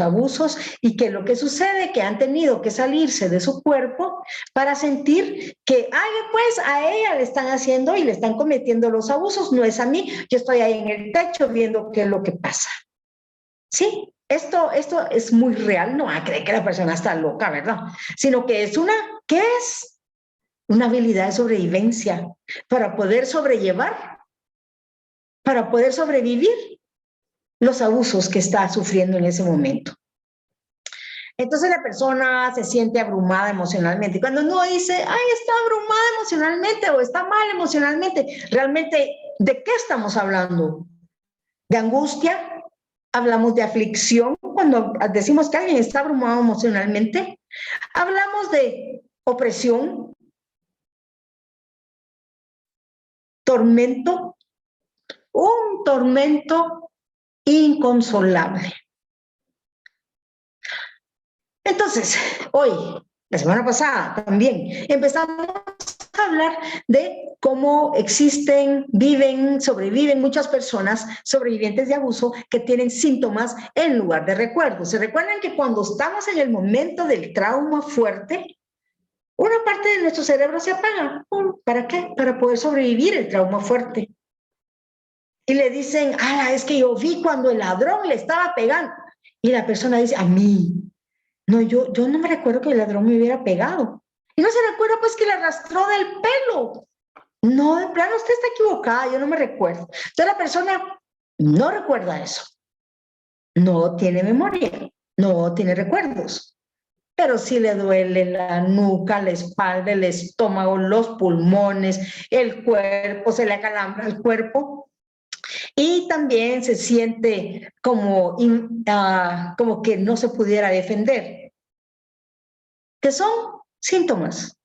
abusos y que lo que sucede es que han tenido que salirse de su cuerpo para sentir que, ay, pues a ella le están haciendo y le están cometiendo los abusos, no es a mí, yo estoy ahí en el techo viendo qué es lo que pasa. Sí, esto es muy real, no a creer que la persona está loca, ¿verdad? Sino que ¿qué es? Una habilidad de sobrevivencia para poder sobrellevar, para poder sobrevivir los abusos que está sufriendo en ese momento. Entonces la persona se siente abrumada emocionalmente. Cuando uno dice, ay, está abrumada emocionalmente o está mal emocionalmente, realmente, ¿de qué estamos hablando? ¿De angustia? ¿Hablamos de aflicción cuando decimos que alguien está abrumado emocionalmente? ¿Hablamos de opresión? ¿Tormento? Un tormento inconsolable. Entonces, hoy, la semana pasada también, empezamos a hablar de cómo existen, viven, sobreviven muchas personas sobrevivientes de abuso que tienen síntomas en lugar de recuerdos. ¿Se recuerdan que cuando estamos en el momento del trauma fuerte, una parte de nuestro cerebro se apaga? ¿Para qué? Para poder sobrevivir el trauma fuerte. Y le dicen, ah, es que yo vi cuando el ladrón le estaba pegando. Y la persona dice, a mí, no, yo no me recuerdo que el ladrón me hubiera pegado. Y no se recuerda pues que le arrastró del pelo. No, de plano usted está equivocada, yo no me recuerdo. Entonces la persona no recuerda eso. No tiene memoria, no tiene recuerdos. pero sí le duele la nuca, la espalda, el estómago, los pulmones, el cuerpo, se le acalambra el cuerpo y también se siente como, como que no se pudiera defender, que son síntomas.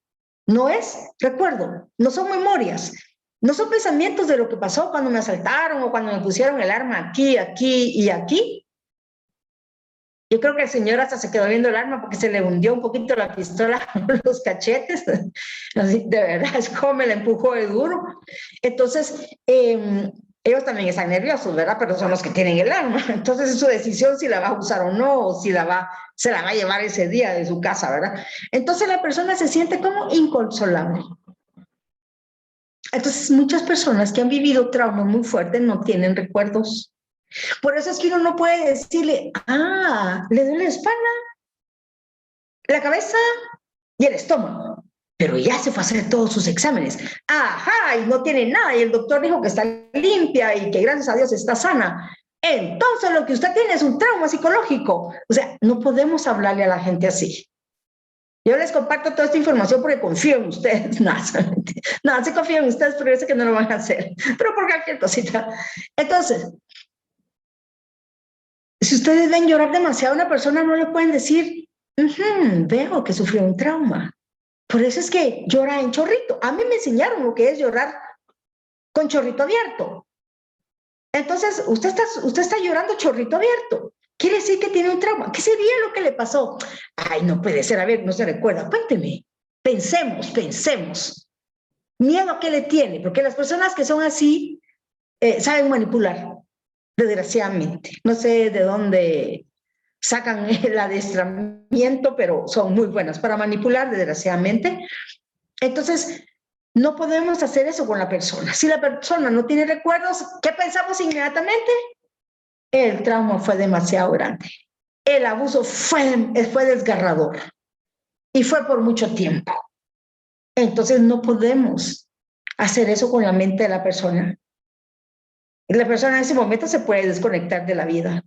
No es recuerdo, no son memorias, no son pensamientos de lo que pasó cuando me asaltaron o cuando me pusieron el arma aquí, aquí y aquí. Yo creo que el señor hasta se quedó viendo el arma porque se le hundió un poquito la pistola en los cachetes. Así, de verdad, es como me la empujó de duro. Entonces, ellos también están nerviosos, ¿verdad? Pero son los que tienen el arma. Entonces, es su decisión si la va a usar o no, o si se la va a llevar ese día de su casa, ¿verdad? Entonces, la persona se siente como inconsolable. Entonces, muchas personas que han vivido traumas muy fuertes no tienen recuerdos. Por eso es que uno no puede decirle, le duele la espalda, la cabeza y el estómago. Pero ya se fue a hacer todos sus exámenes. Ajá, y no tiene nada. Y el doctor dijo que está limpia y que gracias a Dios está sana. Entonces lo que usted tiene es un trauma psicológico. O sea, no podemos hablarle a la gente así. Yo les comparto toda esta información porque confío en ustedes. No, sí confío en ustedes, pero yo sé que no lo van a hacer. Pero por cualquier cosita. Entonces, si ustedes ven llorar demasiado a una persona, no le pueden decir, veo que sufrió un trauma. Por eso es que llora en chorrito. A mí me enseñaron lo que es llorar con chorrito abierto. Entonces, usted está llorando chorrito abierto. Quiere decir que tiene un trauma. ¿Qué sería lo que le pasó? Ay, no puede ser. A ver, no se recuerda. Cuénteme. Pensemos. ¿Miedo a qué le tiene? Porque las personas que son así saben manipular, desgraciadamente. No sé de dónde sacan el adiestramiento, pero son muy buenas para manipular, desgraciadamente. Entonces, no podemos hacer eso con la persona. Si la persona no tiene recuerdos, ¿qué pensamos inmediatamente? El trauma fue demasiado grande. El abuso fue desgarrador y fue por mucho tiempo. Entonces, no podemos hacer eso con la mente de la persona. La persona en ese momento se puede desconectar de la vida,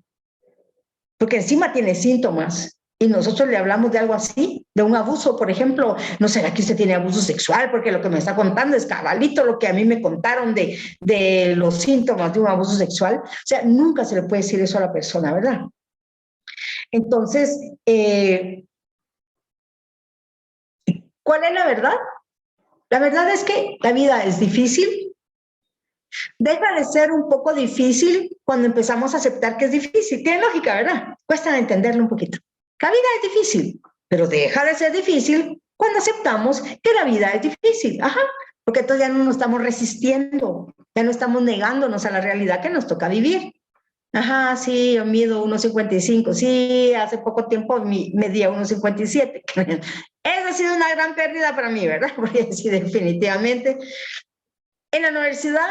porque encima tiene síntomas. Y nosotros le hablamos de algo así, de un abuso, por ejemplo, ¿no será que usted tiene abuso sexual? Porque lo que me está contando es cabalito lo que a mí me contaron de los síntomas de un abuso sexual. O sea, nunca se le puede decir eso a la persona, ¿verdad? Entonces, ¿cuál es la verdad? La verdad es que la vida es difícil. Deja de ser un poco difícil cuando empezamos a aceptar que es difícil. Tiene lógica, ¿verdad? Cuesta entenderlo un poquito. La vida es difícil, pero deja de ser difícil cuando aceptamos que la vida es difícil. Ajá, porque entonces ya no nos estamos resistiendo, ya no estamos negándonos a la realidad que nos toca vivir. Ajá, sí, yo mido 1,55. Sí, hace poco tiempo medía 1,57. Esa ha sido una gran pérdida para mí, ¿verdad? Porque sí, definitivamente. En la universidad,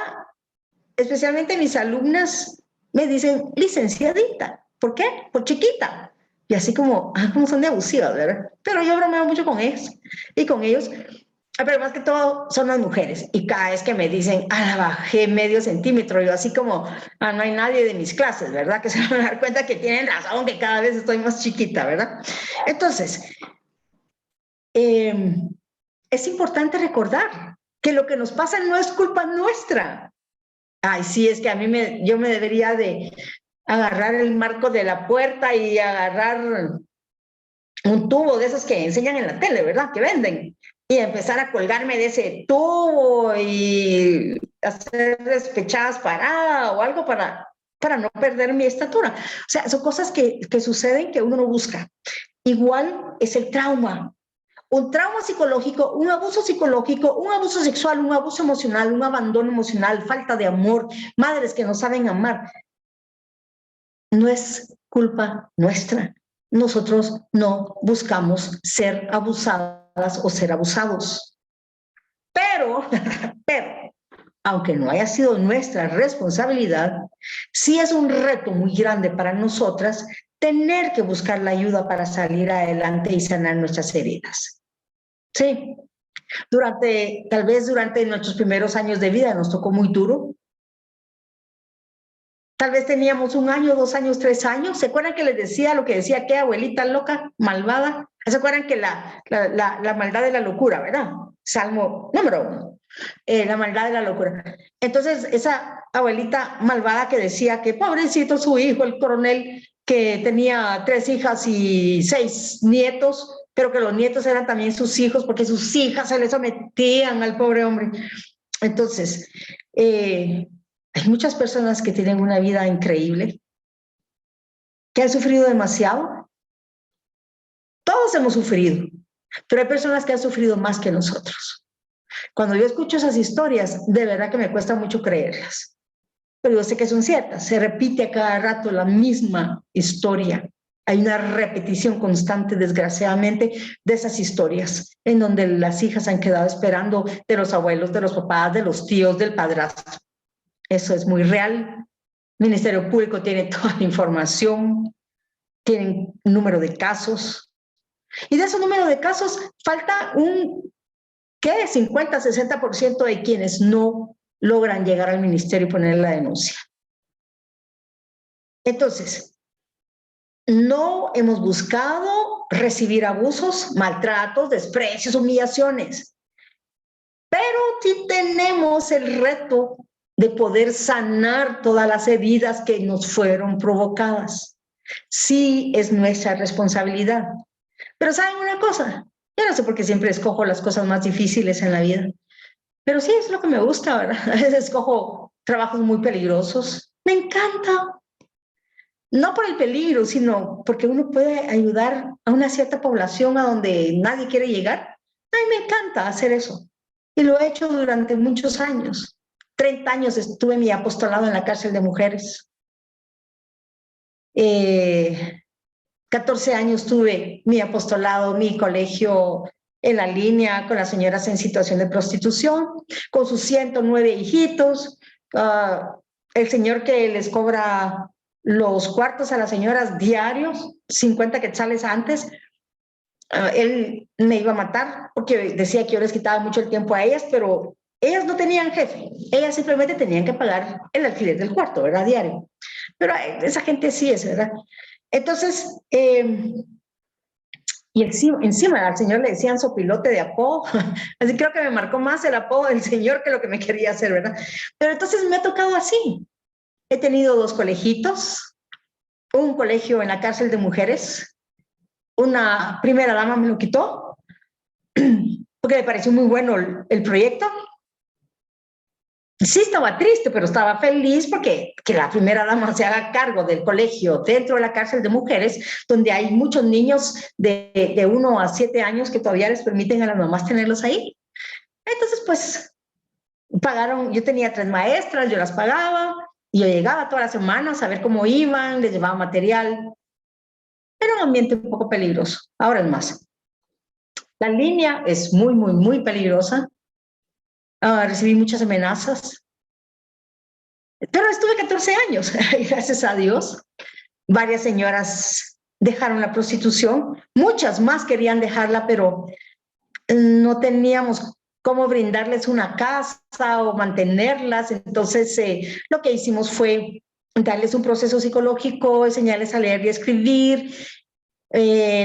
especialmente mis alumnas, me dicen licenciadita. ¿Por qué? Por chiquita. Y así como son de abusivas, ¿verdad? Pero yo bromeo mucho con ellos. Y con ellos, pero más que todo son las mujeres. Y cada vez que me dicen, la bajé medio centímetro, yo así como, no hay nadie de mis clases, ¿verdad? Que se van a dar cuenta que tienen razón, que cada vez estoy más chiquita, ¿verdad? Entonces, es importante recordar que lo que nos pasa no es culpa nuestra. Ay, sí, es que yo me debería de agarrar el marco de la puerta y agarrar un tubo de esos que enseñan en la tele, ¿verdad? Que venden. Y empezar a colgarme de ese tubo y hacer despechadas paradas o algo para no perder mi estatura. O sea, son cosas que suceden que uno no busca. Igual es el trauma. Un trauma psicológico, un abuso psicológico, un abuso sexual, un abuso emocional, un abandono emocional, falta de amor, madres que no saben amar. No es culpa nuestra. Nosotros no buscamos ser abusadas o ser abusados. Pero, aunque no haya sido nuestra responsabilidad, sí es un reto muy grande para nosotras tener que buscar la ayuda para salir adelante y sanar nuestras heridas. Sí, tal vez durante nuestros primeros años de vida nos tocó muy duro, Tal vez teníamos 1 año, 2 años, 3 años. ¿Se acuerdan que les decía lo que decía qué abuelita loca, malvada? ¿Se acuerdan que la maldad de la locura, verdad? Salmo número 1, la maldad de la locura. Entonces, esa abuelita malvada que decía que pobrecito su hijo, el coronel, que tenía 3 hijas y 6 nietos, pero que los nietos eran también sus hijos, porque sus hijas se le sometían al pobre hombre. Entonces, hay muchas personas que tienen una vida increíble, que han sufrido demasiado. Todos hemos sufrido, pero hay personas que han sufrido más que nosotros. Cuando yo escucho esas historias, de verdad que me cuesta mucho creerlas. Pero yo sé que son ciertas. Se repite a cada rato la misma historia. Hay una repetición constante, desgraciadamente, de esas historias, en donde las hijas han quedado esperando de los abuelos, de los papás, de los tíos, del padrastro. Eso es muy real. El Ministerio Público tiene toda la información, tienen un número de casos. Y de ese número de casos, falta ¿qué? 50, 60% de quienes no logran llegar al ministerio y poner la denuncia. Entonces, no hemos buscado recibir abusos, maltratos, desprecios, humillaciones, pero sí tenemos el reto de poder sanar todas las heridas que nos fueron provocadas. Sí es nuestra responsabilidad. Pero ¿saben una cosa? Yo no sé por qué siempre escojo las cosas más difíciles en la vida, pero sí es lo que me gusta, ¿verdad? A veces escojo trabajos muy peligrosos. Me encanta. No por el peligro, sino porque uno puede ayudar a una cierta población a donde nadie quiere llegar. A mí me encanta hacer eso. Y lo he hecho durante muchos años. 30 años estuve en mi apostolado en la cárcel de mujeres. 14 años tuve mi apostolado, mi colegio en la línea con las señoras en situación de prostitución, con sus 109 hijitos, el señor que les cobra los cuartos a las señoras diarios, 50 quetzales antes, él me iba a matar porque decía que yo les quitaba mucho el tiempo a ellas, pero ellas no tenían jefe, ellas simplemente tenían que pagar el alquiler del cuarto, ¿verdad? Diario. Pero esa gente sí es, ¿verdad? Entonces, y encima al señor le decían sopilote de apodo, así creo que me marcó más el apodo del señor que lo que me quería hacer, ¿verdad? Pero entonces me ha tocado así. He tenido 2 colegitos, un colegio en la cárcel de mujeres, una primera dama me lo quitó, porque le pareció muy bueno el proyecto. Sí estaba triste, pero estaba feliz porque que la primera dama se haga cargo del colegio dentro de la cárcel de mujeres, donde hay muchos niños de 1 a 7 años que todavía les permiten a las mamás tenerlos ahí. Entonces, pues, pagaron, yo tenía 3 maestras, yo las pagaba, y yo llegaba todas las semanas a ver cómo iban, les llevaba material. Era un ambiente un poco peligroso, ahora es más. La línea es muy, muy, muy peligrosa. Recibí muchas amenazas, pero estuve 14 años, gracias a Dios. Varias señoras dejaron la prostitución, muchas más querían dejarla, pero no teníamos cómo brindarles una casa o mantenerlas. Entonces, lo que hicimos fue darles un proceso psicológico, enseñarles a leer y escribir.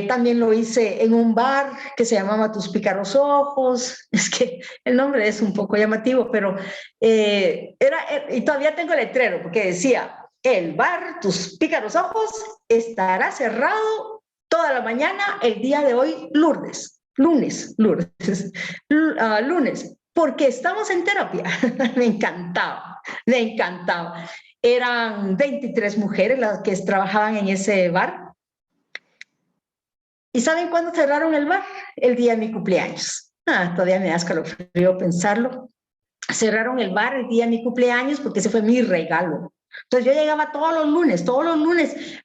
También lo hice en un bar que se llamaba Tus Pícaros Ojos. Es que el nombre es un poco llamativo, pero y todavía tengo el letrero porque decía, el bar Tus Pícaros Ojos estará cerrado toda la mañana el día de hoy, lunes, porque estamos en terapia. Me encantaba, me encantaba. Eran 23 mujeres las que trabajaban en ese bar. ¿Y saben cuándo cerraron el bar? El día de mi cumpleaños. Todavía me da escalofrío pensarlo. Cerraron el bar el día de mi cumpleaños porque ese fue mi regalo. Entonces yo llegaba todos los lunes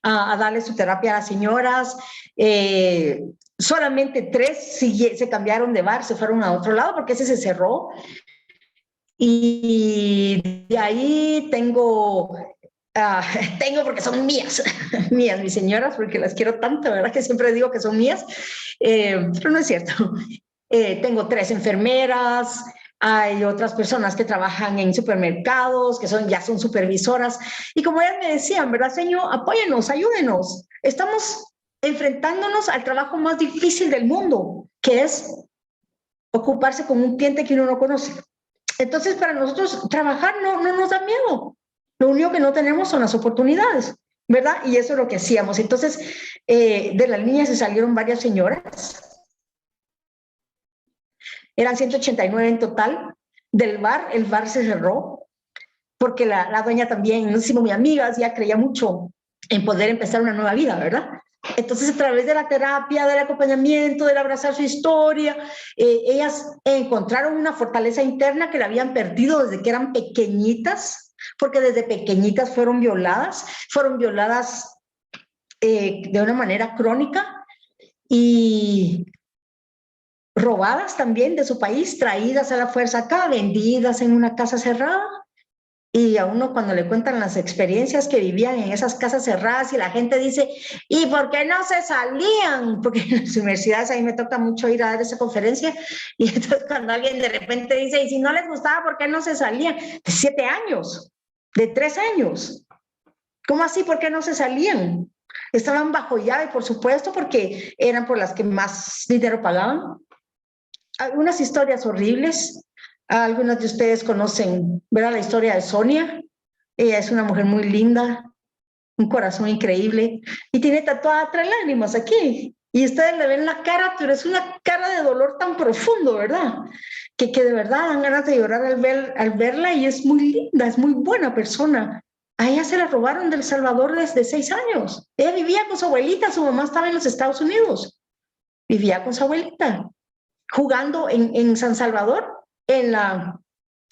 a darle su terapia a las señoras. Solamente 3 se cambiaron de bar, se fueron a otro lado porque ese se cerró. Y de ahí tengo porque son mías, mías, mis señoras, porque las quiero tanto, ¿verdad? Que siempre digo que son mías, pero no es cierto. Tengo 3 enfermeras, hay otras personas que trabajan en supermercados, que ya son supervisoras, y como ellas me decían, ¿verdad, señor? Apóyenos, ayúdenos. Estamos enfrentándonos al trabajo más difícil del mundo, que es ocuparse con un cliente que uno no conoce. Entonces, para nosotros trabajar no nos da miedo. Lo único que no tenemos son las oportunidades, ¿verdad? Y eso es lo que hacíamos. Entonces, de las líneas se salieron varias señoras. Eran 189 en total. Del bar, el bar se cerró porque la dueña también, nos hicimos muy amigas, ya creía mucho en poder empezar una nueva vida, ¿verdad? Entonces, a través de la terapia, del acompañamiento, del abrazar su historia, ellas encontraron una fortaleza interna que la habían perdido desde que eran pequeñitas, porque desde pequeñitas fueron violadas de una manera crónica y robadas también de su país, traídas a la fuerza acá, vendidas en una casa cerrada. Y a uno cuando le cuentan las experiencias que vivían en esas casas cerradas y la gente dice, ¿y por qué no se salían? Porque en las universidades ahí me toca mucho ir a dar esa conferencia y entonces cuando alguien de repente dice, ¿y si no les gustaba, por qué no se salían? De 7 años, de 3 años. ¿Cómo así? ¿Por qué no se salían? Estaban bajo llave, por supuesto, porque eran por las que más dinero pagaban. Algunas historias horribles. Algunos de ustedes conocen, ¿verdad? La historia de Sonia. Ella es una mujer muy linda, un corazón increíble y tiene tatuada 3 lágrimas aquí. Y ustedes le ven la cara, pero es una cara de dolor tan profundo, ¿verdad? Que de verdad dan ganas de llorar al verla y es muy linda, es muy buena persona. A ella se la robaron del Salvador desde 6 años. Ella vivía con su abuelita, su mamá estaba en los Estados Unidos. Vivía con su abuelita jugando en San Salvador, en la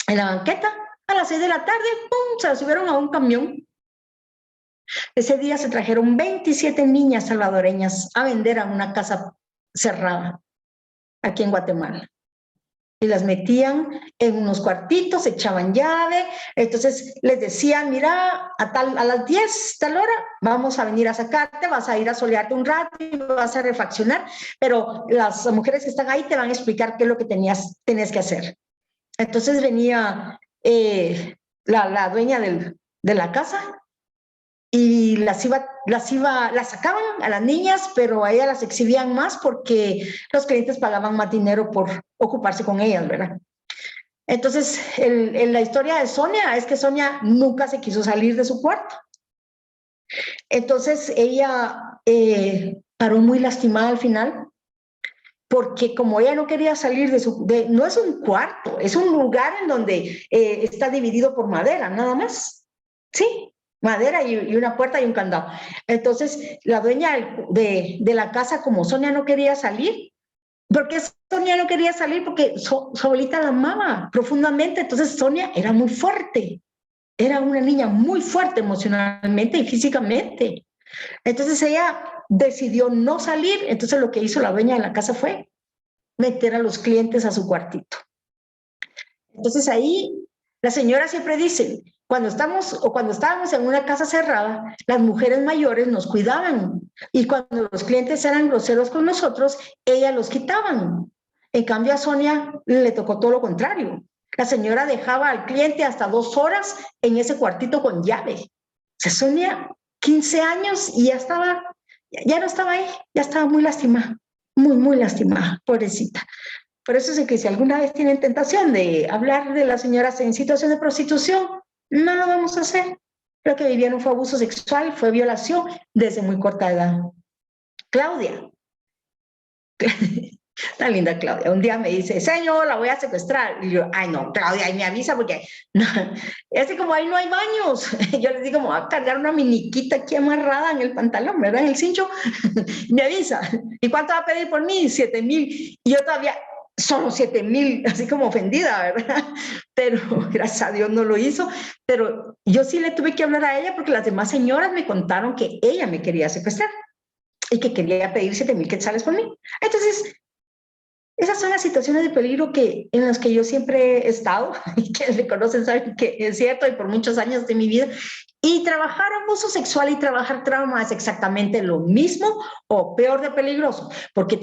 banqueta, a las 6 de la tarde, ¡pum!, se la subieron a un camión. Ese día se trajeron 27 niñas salvadoreñas a vender a una casa cerrada aquí en Guatemala. Y las metían en unos cuartitos, echaban llave, entonces les decían, mira, a las 10, tal hora, vamos a venir a sacarte, vas a ir a solearte un rato y vas a refaccionar, pero las mujeres que están ahí te van a explicar qué es lo que tenés que hacer. Entonces venía la dueña de la casa y las sacaban a las niñas, pero a ellas las exhibían más porque los clientes pagaban más dinero por ocuparse con ellas, ¿verdad? Entonces, la historia de Sonia es que Sonia nunca se quiso salir de su cuarto. Entonces, ella paró muy lastimada al final, porque como ella no quería salir no es un cuarto, es un lugar en donde está dividido por madera, nada más. Sí, madera y una puerta y un candado. Entonces, la dueña de la casa, como Sonia no quería salir, ¿por qué Sonia no quería salir? Porque su abuelita la amaba profundamente, entonces Sonia era muy fuerte, era una niña muy fuerte emocionalmente y físicamente. Entonces ella decidió no salir, entonces lo que hizo la dueña de la casa fue meter a los clientes a su cuartito. Entonces ahí la señora siempre dice, cuando estábamos en una casa cerrada, las mujeres mayores nos cuidaban y cuando los clientes eran groseros con nosotros, ellas los quitaban. En cambio a Sonia le tocó todo lo contrario. La señora dejaba al cliente hasta 2 horas en ese cuartito con llave. O sea, Sonia, 15 años y ya no estaba ahí, ya estaba muy lastimada, muy lastimada, pobrecita. Por eso es que si alguna vez tienen tentación de hablar de las señoras en situación de prostitución, no lo vamos a hacer. Lo que vivieron fue abuso sexual, fue violación desde muy corta edad. Claudia, tan linda Claudia, un día me dice, señor, la voy a secuestrar. Y yo, ay no, Claudia, ahí me avisa porque no, es que como ahí no hay baños. Yo les digo, me voy a cargar una miniquita aquí amarrada en el pantalón, ¿verdad? En el cincho. Me avisa. ¿Y cuánto va a pedir por mí? 7,000. Y yo todavía, solo 7,000, así como ofendida, ¿verdad? Pero gracias a Dios no lo hizo. Pero yo sí le tuve que hablar a ella porque las demás señoras me contaron que ella me quería secuestrar y que quería pedir 7,000 quetzales por mí. Entonces, esas son las situaciones de peligro en las que yo siempre he estado y que me conocen saben que es cierto y por muchos años de mi vida. Y trabajar abuso sexual y trabajar trauma es exactamente lo mismo o peor de peligroso, porque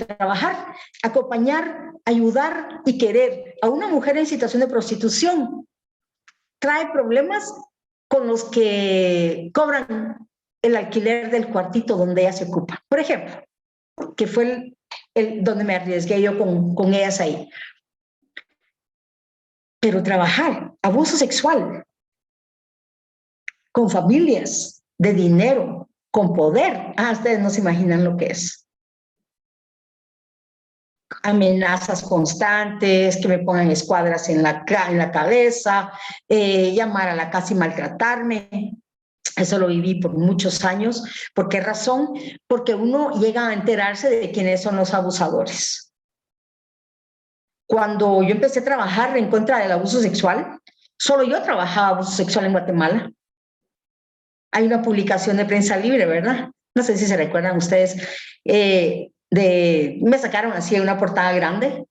acompañar ayudar y querer a una mujer en situación de prostitución trae problemas con los que cobran el alquiler del cuartito donde ella se ocupa. Por ejemplo, que fue donde me arriesgué yo con ellas ahí. Pero trabajar, abuso sexual, con familias, de dinero, con poder, ustedes no se imaginan lo que es. Amenazas constantes, que me pongan escuadras en la cabeza, llamar a la casa y maltratarme. Eso lo viví por muchos años. ¿Por qué razón? Porque uno llega a enterarse de quiénes son los abusadores. Cuando yo empecé a trabajar en contra del abuso sexual, solo yo trabajaba abuso sexual en Guatemala. Hay una publicación de Prensa Libre, ¿verdad? No sé si se recuerdan ustedes. Me sacaron así una portada grande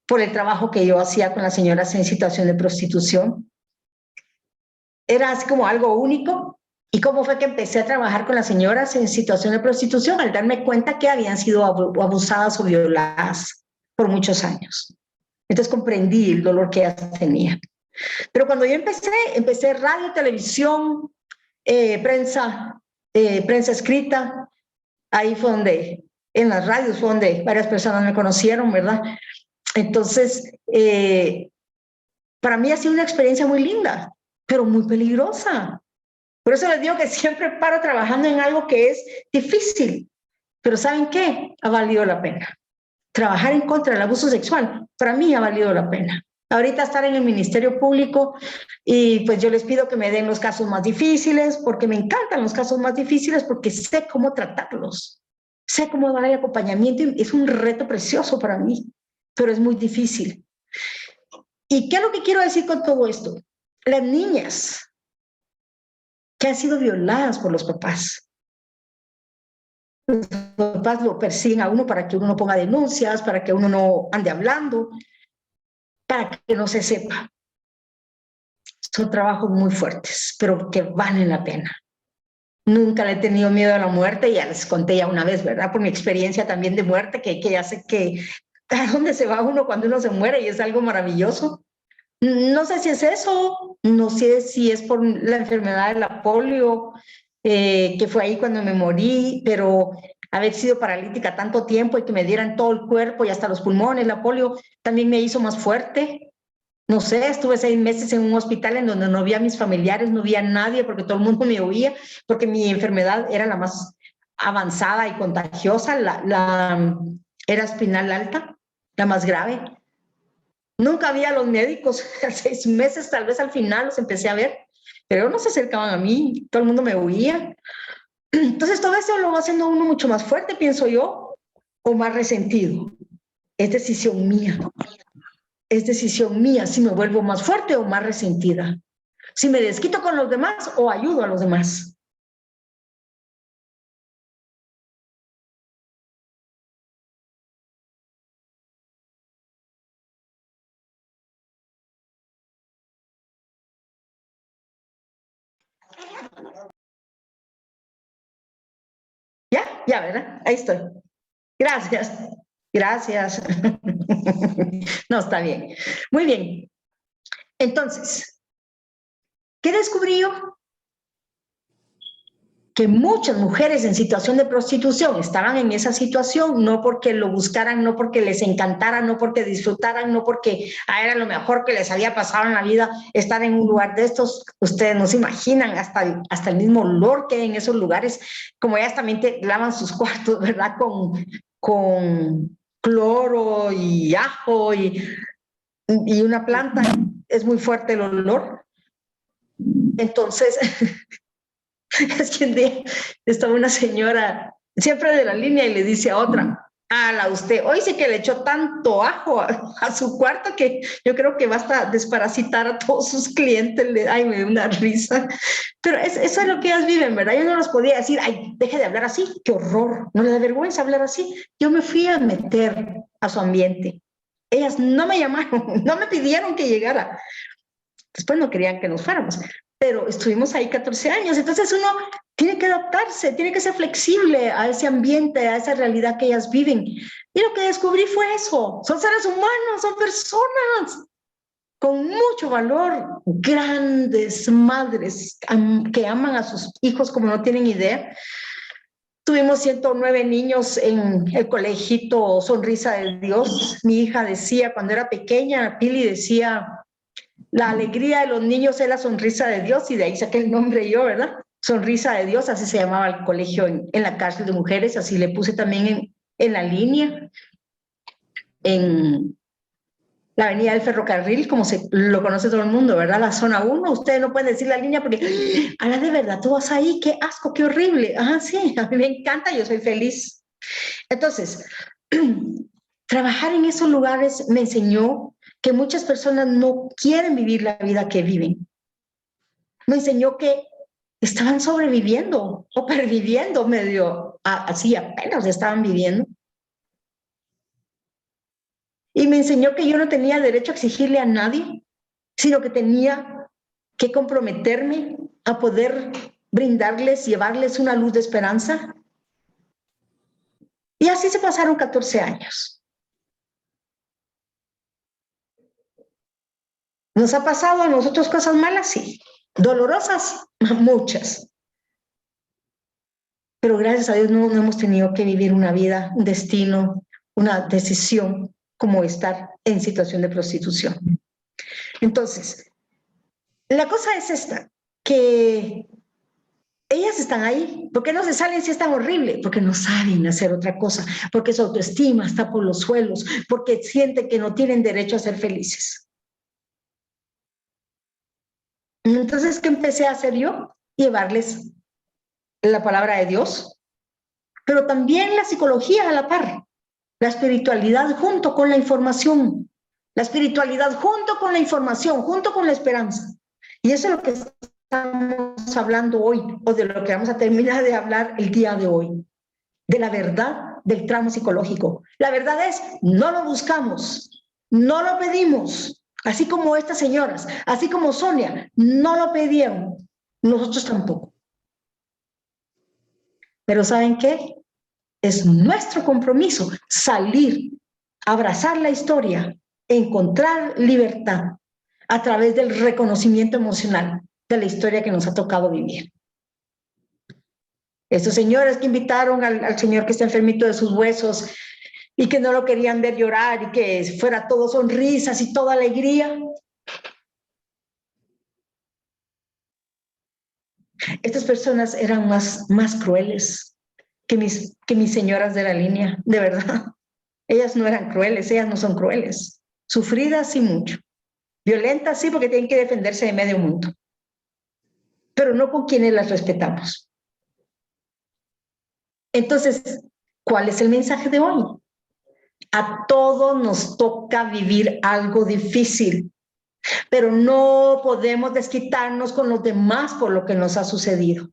por el trabajo que yo hacía con las señoras en situación de prostitución. Era así como algo único. ¿Y cómo fue que empecé a trabajar con las señoras en situación de prostitución? Al darme cuenta que habían sido abusadas o violadas por muchos años. Entonces comprendí el dolor que ellas tenían. Pero cuando yo empecé radio, televisión, prensa escrita, ahí fue donde, en las radios fue donde varias personas me conocieron, ¿verdad? Entonces, para mí ha sido una experiencia muy linda, pero muy peligrosa. Por eso les digo que siempre paro trabajando en algo que es difícil, pero ¿saben qué? Ha valido la pena. Trabajar en contra del abuso sexual, para mí ha valido la pena. Ahorita estar en el Ministerio Público y pues yo les pido que me den los casos más difíciles, porque me encantan los casos más difíciles, porque sé cómo tratarlos, sé cómo dar el acompañamiento y es un reto precioso para mí, pero es muy difícil. ¿Y qué es lo que quiero decir con todo esto? Las niñas que han sido violadas por los papás lo persiguen a uno para que uno no ponga denuncias, para que uno no ande hablando, para que no se sepa. Son trabajos muy fuertes, pero que valen la pena. Nunca le he tenido miedo a la muerte, ya les conté ya una vez, ¿verdad? Por mi experiencia también de muerte, que ya sé que a dónde se va uno cuando uno se muere y es algo maravilloso. No sé si es eso, no sé si es por la enfermedad de la polio, que fue ahí cuando me morí, pero haber sido paralítica tanto tiempo y que me dieran todo el cuerpo y hasta los pulmones, la polio también me hizo más fuerte. No sé, estuve 6 meses en un hospital en donde no había mis familiares, no había nadie porque todo el mundo me oía, porque mi enfermedad era la más avanzada y contagiosa, era espinal alta, la más grave. Nunca vi a los médicos, 6 meses tal vez al final los empecé a ver, pero no se acercaban a mí, todo el mundo me oía. Entonces todo eso lo va haciendo uno mucho más fuerte, pienso yo, o más resentido. Es decisión mía. Es decisión mía si me vuelvo más fuerte o más resentida. Si me desquito con los demás o ayudo a los demás. Ya, ¿verdad? Ahí estoy. Gracias. Gracias. No, está bien. Muy bien. Entonces, ¿qué descubrí yo? Que muchas mujeres en situación de prostitución estaban en esa situación no porque lo buscaran, no porque les encantara, no porque disfrutaran, no porque era lo mejor que les había pasado en la vida estar en un lugar de estos. Ustedes no se imaginan hasta el mismo olor que hay en esos lugares, como ellas también te lavan sus cuartos, ¿verdad? Con cloro y ajo y una planta. Es muy fuerte el olor. Entonces... Es que un día estaba una señora, siempre de la línea, y le dice a otra, usted, hoy sí que le echó tanto ajo a su cuarto que yo creo que basta desparasitar a todos sus clientes. Ay, me dio una risa. Pero eso es lo que ellas viven, ¿verdad? Yo no les podía decir, ay, deje de hablar así, qué horror, no le da vergüenza hablar así. Yo me fui a meter a su ambiente. Ellas no me llamaron, no me pidieron que llegara. Después no querían que nos fuéramos, pero estuvimos ahí 14 años. Entonces uno tiene que adaptarse, tiene que ser flexible a ese ambiente, a esa realidad que ellas viven. Y lo que descubrí fue eso. Son seres humanos, son personas con mucho valor, grandes madres que aman a sus hijos como no tienen idea. Tuvimos 109 niños en el colegio Sonrisa de Dios. Mi hija decía, cuando era pequeña, Pili decía, la alegría de los niños es la sonrisa de Dios, y de ahí saqué el nombre yo, ¿verdad? Sonrisa de Dios, así se llamaba el colegio en la cárcel de mujeres, así le puse también en la línea, en la avenida del ferrocarril, como lo conoce todo el mundo, ¿verdad? La zona 1, ustedes no pueden decir la línea porque, ahora de verdad, tú vas ahí, qué asco, qué horrible. Ah, sí, a mí me encanta, yo soy feliz. Entonces, trabajar en esos lugares me enseñó que muchas personas no quieren vivir la vida que viven. Me enseñó que estaban sobreviviendo o perviviendo medio, así apenas estaban viviendo. Y me enseñó que yo no tenía derecho a exigirle a nadie, sino que tenía que comprometerme a poder brindarles, llevarles una luz de esperanza. Y así se pasaron 14 años. ¿Nos ha pasado a nosotros cosas malas? Sí. ¿Dolorosas? Muchas. Pero gracias a Dios no hemos tenido que vivir una vida, un destino, una decisión como estar en situación de prostitución. Entonces, la cosa es esta, que ellas están ahí. ¿Por qué no se salen si es tan horrible? Porque no saben hacer otra cosa, porque su autoestima está por los suelos, porque sienten que no tienen derecho a ser felices. Entonces, ¿qué empecé a hacer yo? Llevarles la palabra de Dios, pero también la psicología a la par, la espiritualidad junto con la información, la espiritualidad junto con la información, junto con la esperanza. Y eso es lo que estamos hablando hoy, o de lo que vamos a terminar de hablar el día de hoy, de la verdad del tramo psicológico. La verdad es, no lo buscamos, no lo pedimos, así como estas señoras, así como Sonia, no lo pedían, nosotros tampoco. Pero ¿saben qué? Es nuestro compromiso salir, abrazar la historia, encontrar libertad a través del reconocimiento emocional de la historia que nos ha tocado vivir. Estos señores que invitaron al señor que está enfermito de sus huesos y que no lo querían ver llorar y que fuera todo sonrisas y toda alegría. Estas personas eran más crueles que mis señoras de la línea, de verdad. Ellas no eran crueles, ellas no son crueles. Sufridas sí mucho. Violentas sí, porque tienen que defenderse de medio mundo. Pero no con quienes las respetamos. Entonces, ¿cuál es el mensaje de hoy? A todos nos toca vivir algo difícil, pero no podemos desquitarnos con los demás por lo que nos ha sucedido.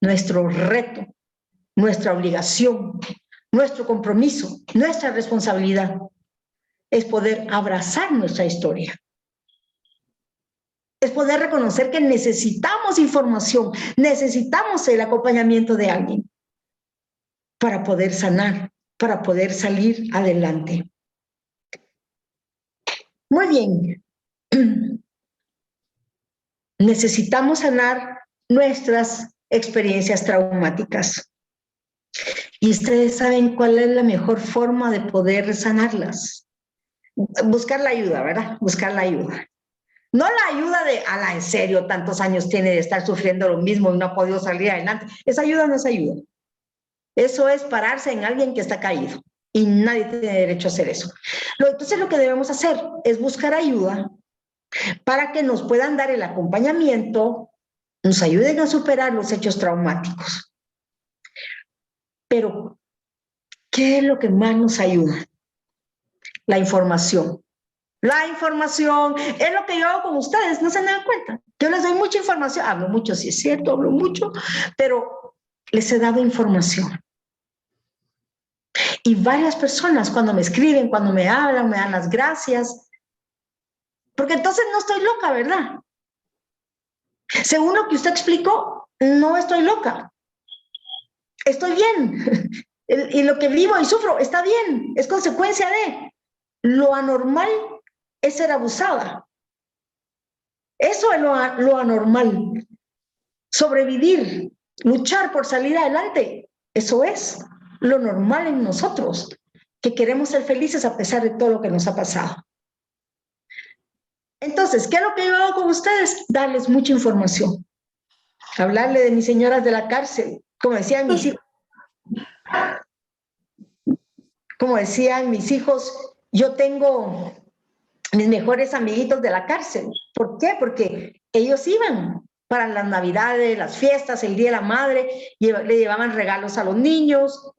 Nuestro reto, nuestra obligación, nuestro compromiso, nuestra responsabilidad es poder abrazar nuestra historia. Es poder reconocer que necesitamos información, necesitamos el acompañamiento de alguien para poder sanar, para poder salir adelante. Muy bien. Necesitamos sanar nuestras experiencias traumáticas. Y ustedes saben cuál es la mejor forma de poder sanarlas. Buscar la ayuda, ¿verdad? Buscar la ayuda. No la ayuda de, ala, en serio, tantos años tiene de estar sufriendo lo mismo y no ha podido salir adelante. Esa ayuda no es ayuda. Eso es pararse en alguien que está caído. Y nadie tiene derecho a hacer eso. Entonces lo que debemos hacer es buscar ayuda para que nos puedan dar el acompañamiento, nos ayuden a superar los hechos traumáticos. Pero, ¿qué es lo que más nos ayuda? La información. La información es lo que yo hago con ustedes, no se dan cuenta. Yo les doy mucha información, hablo mucho, sí es cierto, hablo mucho, pero les he dado información. Y varias personas cuando me escriben, cuando me hablan, me dan las gracias, porque entonces no estoy loca, ¿verdad? Según lo que usted explicó, no estoy loca, estoy bien. Y lo que vivo y sufro está bien, es consecuencia de. Lo anormal es ser abusada. Eso es lo anormal. Sobrevivir, luchar por salir adelante, eso es lo normal en nosotros, que queremos ser felices a pesar de todo lo que nos ha pasado. Entonces, ¿qué es lo que yo hago con ustedes? Darles mucha información. Hablarle de mis señoras de la cárcel, como decían mis hijos, yo tengo mis mejores amiguitos de la cárcel. ¿Por qué? Porque ellos iban para las navidades, las fiestas, el Día de la Madre, le llevaban regalos a los niños,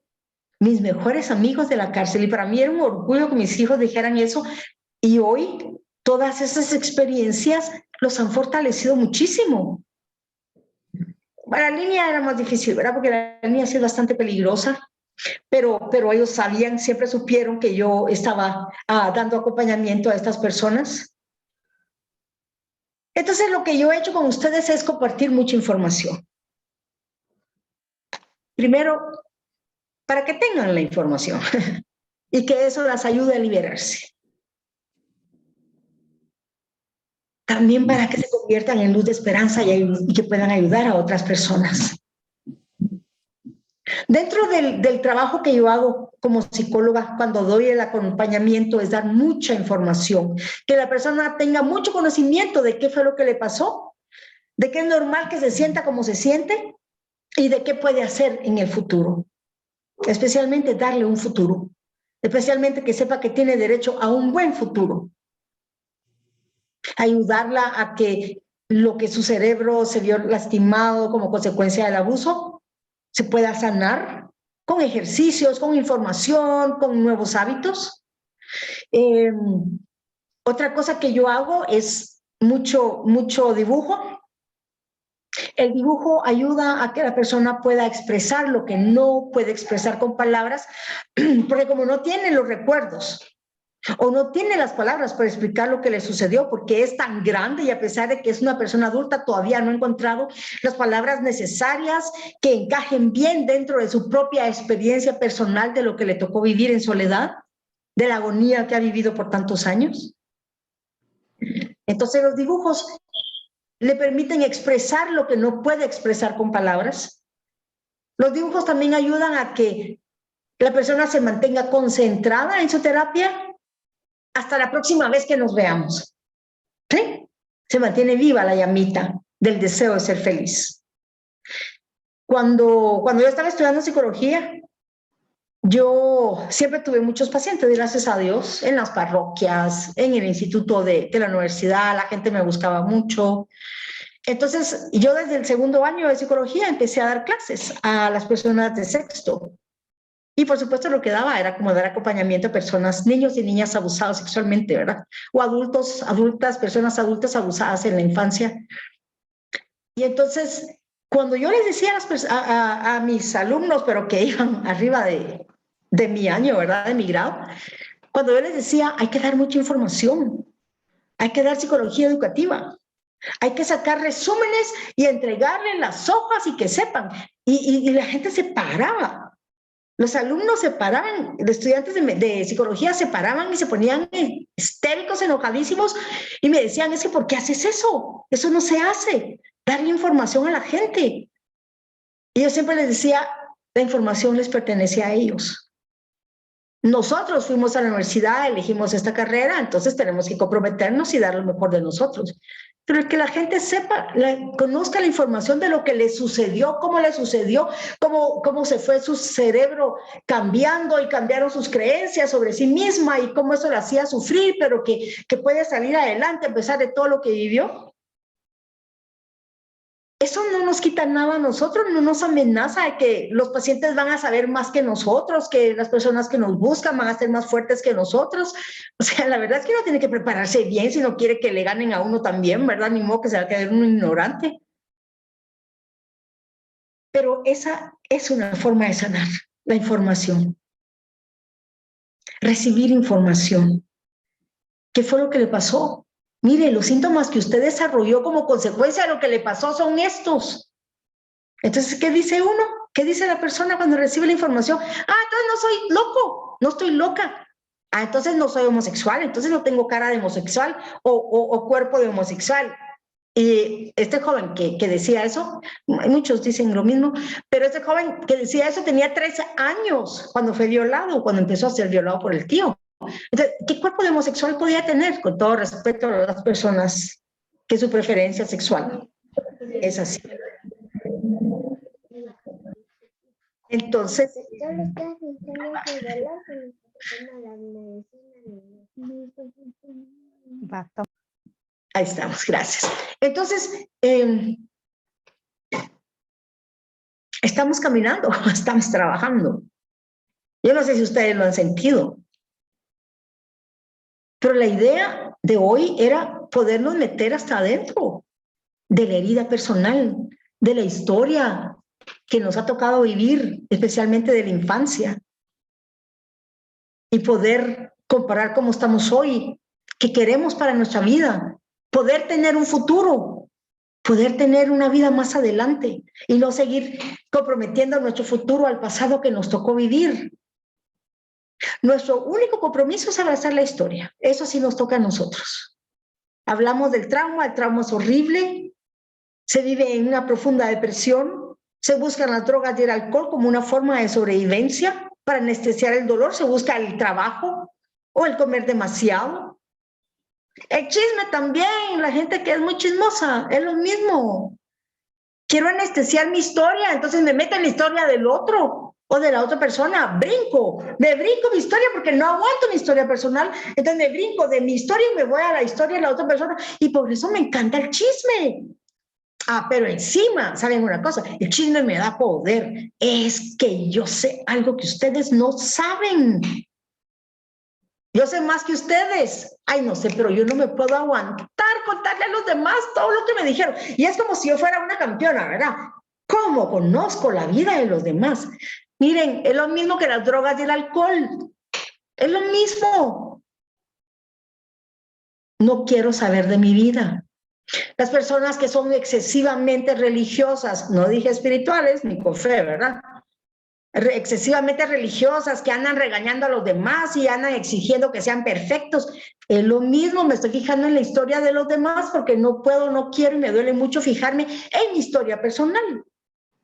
mis mejores amigos de la cárcel. Y para mí era un orgullo que mis hijos dijeran eso. Y hoy todas esas experiencias los han fortalecido muchísimo. Para la línea era más difícil, ¿verdad? Porque la línea ha sido bastante peligrosa. Pero ellos sabían, siempre supieron que yo estaba dando acompañamiento a estas personas. Entonces, lo que yo he hecho con ustedes es compartir mucha información. Primero, para que tengan la información y que eso las ayude a liberarse. También para que se conviertan en luz de esperanza y que puedan ayudar a otras personas. Dentro del trabajo que yo hago como psicóloga, cuando doy el acompañamiento, es dar mucha información, que la persona tenga mucho conocimiento de qué fue lo que le pasó, de qué es normal que se sienta como se siente y de qué puede hacer en el futuro. Especialmente darle un futuro, especialmente que sepa que tiene derecho a un buen futuro. Ayudarla a que lo que su cerebro se vio lastimado como consecuencia del abuso se pueda sanar con ejercicios, con información, con nuevos hábitos. Otra cosa que yo hago es mucho dibujo. El dibujo ayuda a que la persona pueda expresar lo que no puede expresar con palabras, porque como no tiene los recuerdos o no tiene las palabras para explicar lo que le sucedió, porque es tan grande y a pesar de que es una persona adulta, todavía no ha encontrado las palabras necesarias que encajen bien dentro de su propia experiencia personal de lo que le tocó vivir en soledad, de la agonía que ha vivido por tantos años. Entonces los dibujos le permiten expresar lo que no puede expresar con palabras. Los dibujos también ayudan a que la persona se mantenga concentrada en su terapia hasta la próxima vez que nos veamos. ¿Sí? Se mantiene viva la llamita del deseo de ser feliz. Cuando yo estaba estudiando psicología, yo siempre tuve muchos pacientes, gracias a Dios, en las parroquias, en el instituto de la universidad, la gente me buscaba mucho. Entonces, yo desde el segundo año de psicología empecé a dar clases a las personas de sexto. Y por supuesto lo que daba era como dar acompañamiento a personas, niños y niñas abusados sexualmente, ¿verdad? O personas adultas abusadas en la infancia. Y entonces, cuando yo les decía a mis alumnos, pero que iban arriba de mi año, ¿verdad? De mi grado, cuando yo les decía, hay que dar mucha información, hay que dar psicología educativa, hay que sacar resúmenes y entregarle las hojas y que sepan. Y la gente se paraba. Los alumnos se paraban, los estudiantes de psicología se paraban y se ponían histéricos, enojadísimos y me decían, es que ¿por qué haces eso? Eso no se hace, darle información a la gente. Y yo siempre les decía, la información les pertenece a ellos. Nosotros fuimos a la universidad, elegimos esta carrera, entonces tenemos que comprometernos y dar lo mejor de nosotros. Pero que la gente sepa, conozca la información de lo que le sucedió, cómo se fue su cerebro cambiando y cambiaron sus creencias sobre sí misma y cómo eso le hacía sufrir, pero que puede salir adelante a pesar de todo lo que vivió. Eso no nos quita nada a nosotros, no nos amenaza de que los pacientes van a saber más que nosotros, que las personas que nos buscan van a ser más fuertes que nosotros. O sea, la verdad es que uno tiene que prepararse bien si no quiere que le ganen a uno también, ¿verdad? Ni modo que se va a quedar uno ignorante. Pero esa es una forma de sanar, la información. Recibir información. ¿Qué fue lo que le pasó? Mire, los síntomas que usted desarrolló como consecuencia de lo que le pasó son estos. Entonces, ¿qué dice uno? ¿Qué dice la persona cuando recibe la información? Ah, entonces no soy loco, no estoy loca. Ah, entonces no soy homosexual, entonces no tengo cara de homosexual o cuerpo de homosexual. Y este joven que decía eso, muchos dicen lo mismo, pero este joven que decía eso tenía 13 años cuando fue violado, cuando empezó a ser violado por el tío. Entonces, ¿qué cuerpo de homosexual podía tener? Con todo respeto a las personas que su preferencia sexual es así. Entonces, ahí estamos, gracias. Entonces, estamos caminando, estamos trabajando. Yo no sé si ustedes lo han sentido, pero la idea de hoy era podernos meter hasta adentro de la herida personal, de la historia que nos ha tocado vivir, especialmente de la infancia, y poder comparar cómo estamos hoy, qué queremos para nuestra vida, poder tener un futuro, poder tener una vida más adelante y no seguir comprometiendo nuestro futuro al pasado que nos tocó vivir. Nuestro único compromiso es abrazar la historia. Eso sí nos toca a nosotros. Hablamos del trauma, el trauma es horrible, se vive en una profunda depresión, se buscan las drogas y el alcohol como una forma de sobrevivencia. Para anestesiar el dolor se busca el trabajo o el comer demasiado. El chisme también, la gente que es muy chismosa, es lo mismo. Quiero anestesiar mi historia, entonces me meto en la historia del otro o de la otra persona, me brinco mi historia porque no aguanto mi historia personal, entonces me brinco de mi historia y me voy a la historia de la otra persona y por eso me encanta el chisme. Ah, pero encima, ¿saben una cosa? El chisme me da poder, es que yo sé algo que ustedes no saben. Yo sé más que ustedes. Ay, no sé, pero yo no me puedo aguantar contarle a los demás todo lo que me dijeron. Y es como si yo fuera una campeona, ¿verdad? ¿Cómo conozco la vida de los demás? Miren, es lo mismo que las drogas y el alcohol. Es lo mismo. No quiero saber de mi vida. Las personas que son excesivamente religiosas, no dije espirituales ni con fe, ¿verdad? Excesivamente religiosas, que andan regañando a los demás y andan exigiendo que sean perfectos. Es lo mismo, me estoy fijando en la historia de los demás porque no puedo, no quiero y me duele mucho fijarme en mi historia personal.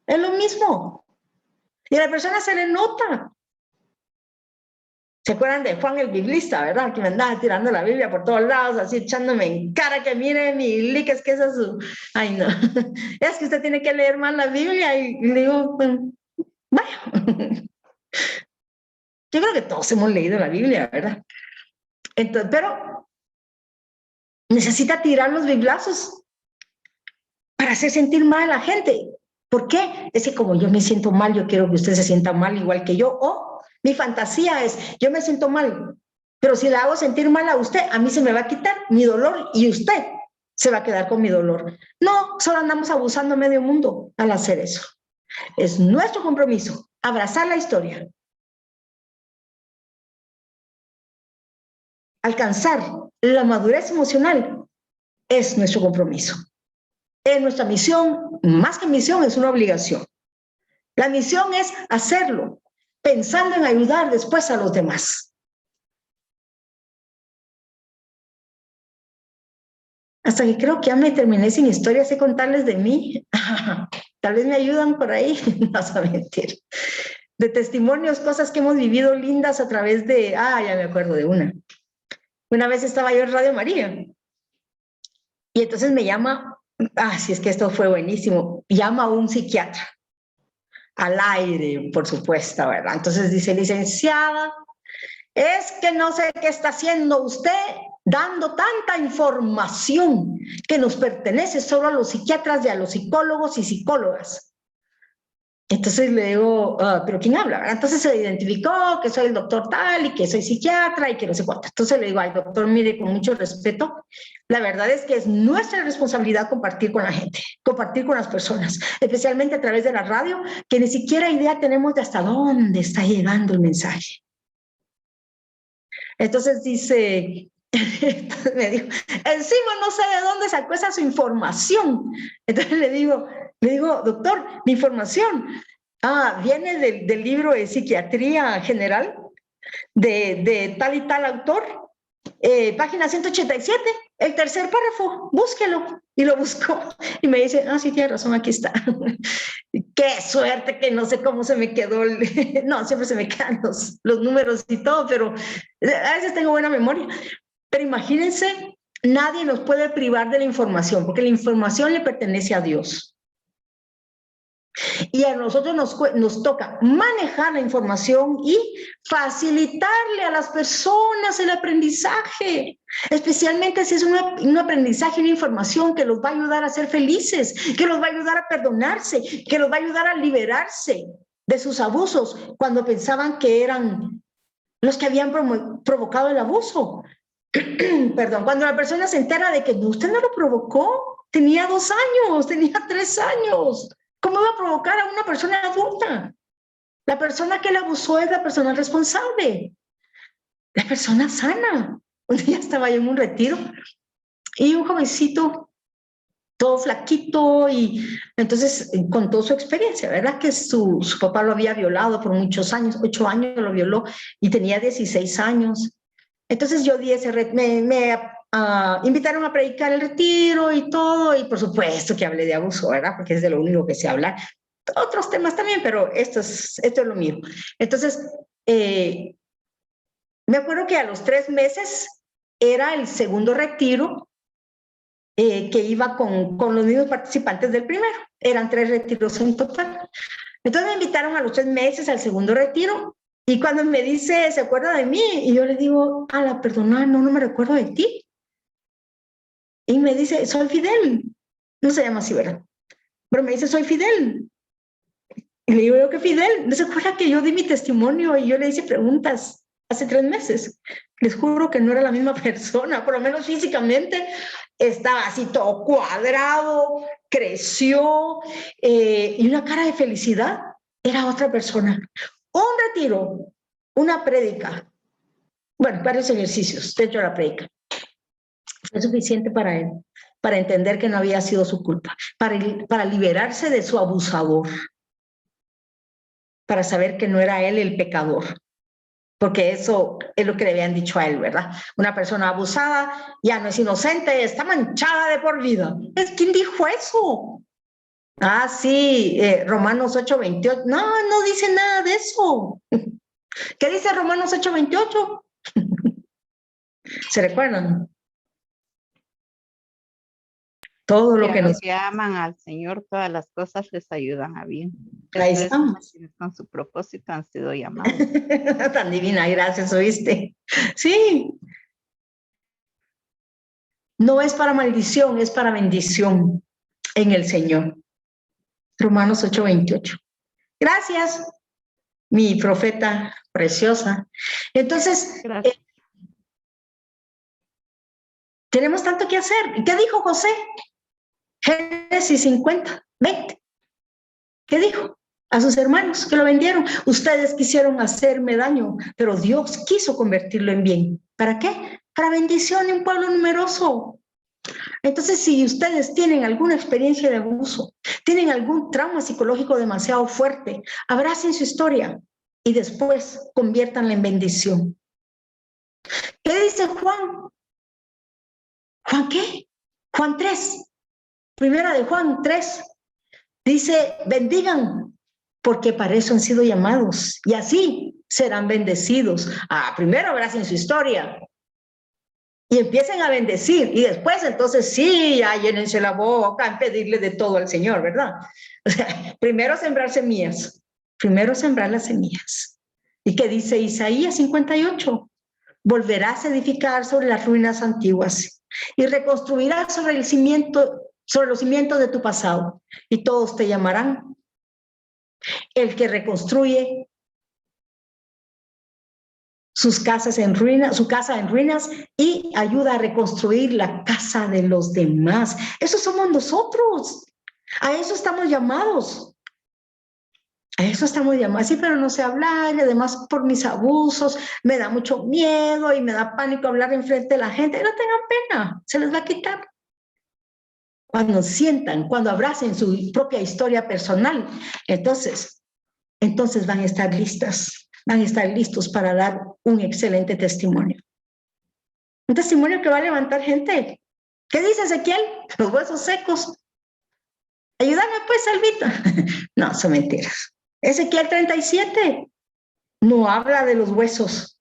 Es lo mismo. Y a la persona se le nota. ¿Se acuerdan de Juan el biblista, verdad? Que me andaba tirando la Biblia por todos lados, así echándome en cara que mire mi lic, es que esa es su... Ay, no. Es que usted tiene que leer más la Biblia y le digo, vaya. Yo creo que todos hemos leído la Biblia, ¿verdad? Entonces, pero necesita tirar los biblazos para hacer sentir mal a la gente. ¿Por qué? Es que como yo me siento mal, yo quiero que usted se sienta mal igual que yo. O mi fantasía es, yo me siento mal, pero si la hago sentir mal a usted, a mí se me va a quitar mi dolor y usted se va a quedar con mi dolor. No, solo andamos abusando a medio mundo al hacer eso. Es nuestro compromiso, abrazar la historia. Alcanzar la madurez emocional es nuestro compromiso. Es nuestra misión, más que misión, es una obligación. La misión es hacerlo, pensando en ayudar después a los demás. Hasta que creo que ya me terminé sin historias de contarles de mí. Tal vez me ayudan por ahí, no vas a mentir. De testimonios, cosas que hemos vivido lindas a través de... Ah, ya me acuerdo de una. Una vez estaba yo en Radio María y entonces me llama, si es que esto fue buenísimo, llama un psiquiatra al aire, por supuesto, ¿verdad? Entonces dice, licenciada, es que no sé qué está haciendo usted dando tanta información que nos pertenece solo a los psiquiatras y a los psicólogos y psicólogas. Entonces le digo, ¿pero quién habla? ¿Verdad? Entonces se identificó que soy el doctor tal y que soy psiquiatra y que no sé cuánto. Entonces le digo, ay, doctor, mire, con mucho respeto, la verdad es que es nuestra responsabilidad compartir con la gente, compartir con las personas, especialmente a través de la radio, que ni siquiera idea tenemos de hasta dónde está llegando el mensaje. Entonces dice, Entonces me dijo, encima no sé de dónde sacó esa su información. Entonces le digo, doctor, mi información, viene del libro de psiquiatría general de tal y tal autor, página 187, el tercer párrafo, búsquelo. Y lo buscó y me dice, sí, tiene razón, aquí está. Qué suerte que no sé cómo se me quedó, no, siempre se me quedan los números y todo, pero a veces tengo buena memoria. Pero imagínense, nadie nos puede privar de la información, porque la información le pertenece a Dios. Y a nosotros nos toca manejar la información y facilitarle a las personas el aprendizaje, especialmente si es un aprendizaje, una información que los va a ayudar a ser felices, que los va a ayudar a perdonarse, que los va a ayudar a liberarse de sus abusos cuando pensaban que eran los que habían provocado el abuso. Perdón, cuando la persona se entera de que no, usted no lo provocó, tenía 2 años, tenía 3 años. ¿Cómo va a provocar a una persona adulta? La persona que la abusó es la persona responsable, la persona sana. Un día estaba yo en un retiro y un jovencito, todo flaquito, y entonces contó su experiencia, ¿verdad? Que su papá lo había violado por muchos años, 8 años lo violó y tenía 16 años. Entonces yo di ese me invitaron a predicar el retiro y todo, y por supuesto que hablé de abuso, ¿verdad? Porque es de lo único que sé hablar. Otros temas también, pero esto es lo mío. Entonces, me acuerdo que a los 3 meses era el segundo retiro que iba con los mismos participantes del primero. Eran 3 retiros en total. Entonces me invitaron a los 3 meses al segundo retiro. Y cuando me dice, ¿se acuerda de mí? Y yo le digo, perdona, no me recuerdo de ti. Y me dice, soy Fidel. No se llama así, ¿verdad? Pero me dice, soy Fidel. Y le digo, ¿qué Fidel? ¿No se acuerda que yo di mi testimonio y yo le hice preguntas hace 3 meses? Les juro que no era la misma persona, por lo menos físicamente. Estaba así todo cuadrado, creció, y una cara de felicidad. Era otra persona. Un retiro, una prédica, bueno, varios ejercicios dentro de la prédica. Fue suficiente para él, para entender que no había sido su culpa, para liberarse de su abusador, para saber que no era él el pecador, porque eso es lo que le habían dicho a él, ¿verdad? Una persona abusada ya no es inocente, está manchada de por vida. ¿Quién dijo eso? Sí, Romanos 8:28. No dice nada de eso. ¿Qué dice Romanos 8:28? ¿Se recuerdan? Todo lo que nos... que aman al Señor, todas las cosas les ayudan a bien. Ahí estamos. Con su propósito han sido llamados. Tan divina, gracias, ¿oíste? Sí. No es para maldición, es para bendición en el Señor. Romanos 8:28. Gracias, mi profeta preciosa. Entonces, tenemos tanto que hacer. ¿Qué dijo José? Génesis 50:20. ¿Qué dijo? A sus hermanos que lo vendieron. Ustedes quisieron hacerme daño, pero Dios quiso convertirlo en bien. ¿Para qué? Para bendición en un pueblo numeroso. Entonces, si ustedes tienen alguna experiencia de abuso, tienen algún trauma psicológico demasiado fuerte, abracen su historia y después conviértanla en bendición. ¿Qué dice Juan? ¿Juan qué? Juan 3. Primera de Juan 3. Dice, bendigan, porque para eso han sido llamados, y así serán bendecidos. Primero abracen su historia y empiecen a bendecir, y después entonces sí, ya llénense la boca en pedirle de todo al Señor, ¿verdad? O sea, primero sembrar semillas, primero sembrar las semillas. ¿Y qué dice Isaías 58? Volverás a edificar sobre las ruinas antiguas y reconstruirás sobre los cimientos de tu pasado, y todos te llamarán el que reconstruye sus casas en ruinas, su casa en ruinas, y ayuda a reconstruir la casa de los demás. Eso somos nosotros. A eso estamos llamados. A eso estamos llamados. Sí, pero no sé hablar y además por mis abusos me da mucho miedo y me da pánico hablar enfrente de la gente. No tengan pena, se les va a quitar. Cuando sientan, cuando abracen su propia historia personal, entonces van a estar listos para dar un excelente testimonio. Un testimonio que va a levantar gente. ¿Qué dice Ezequiel? Los huesos secos. Ayúdame pues, Salvita. No, son mentiras. Ezequiel 37 no habla de los huesos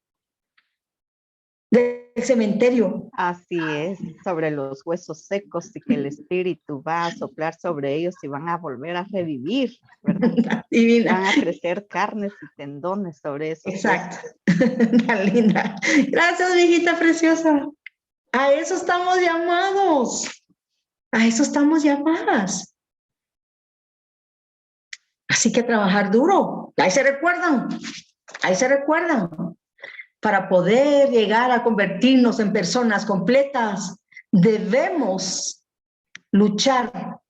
del cementerio. Así es, sobre los huesos secos y que el espíritu va a soplar sobre ellos y van a volver a revivir, ¿verdad? Divina. Van a crecer carnes y tendones sobre esos Exacto. Tan linda. Gracias, mi hijita preciosa. A eso estamos llamados. A eso estamos llamadas. Así que trabajar duro. Ahí se recuerdan. Para poder llegar a convertirnos en personas completas, debemos luchar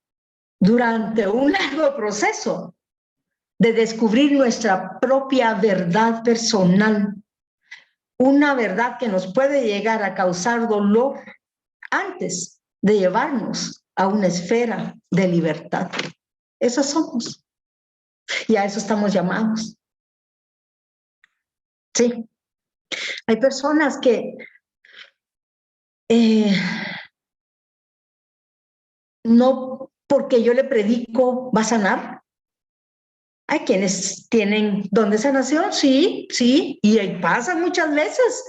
durante un largo proceso de descubrir nuestra propia verdad personal. Una verdad que nos puede llegar a causar dolor antes de llevarnos a una esfera de libertad. Eso somos. Y a eso estamos llamados. Sí. Hay personas que no porque yo le predico va a sanar. Hay quienes tienen don de sanación, sí, y pasa muchas veces.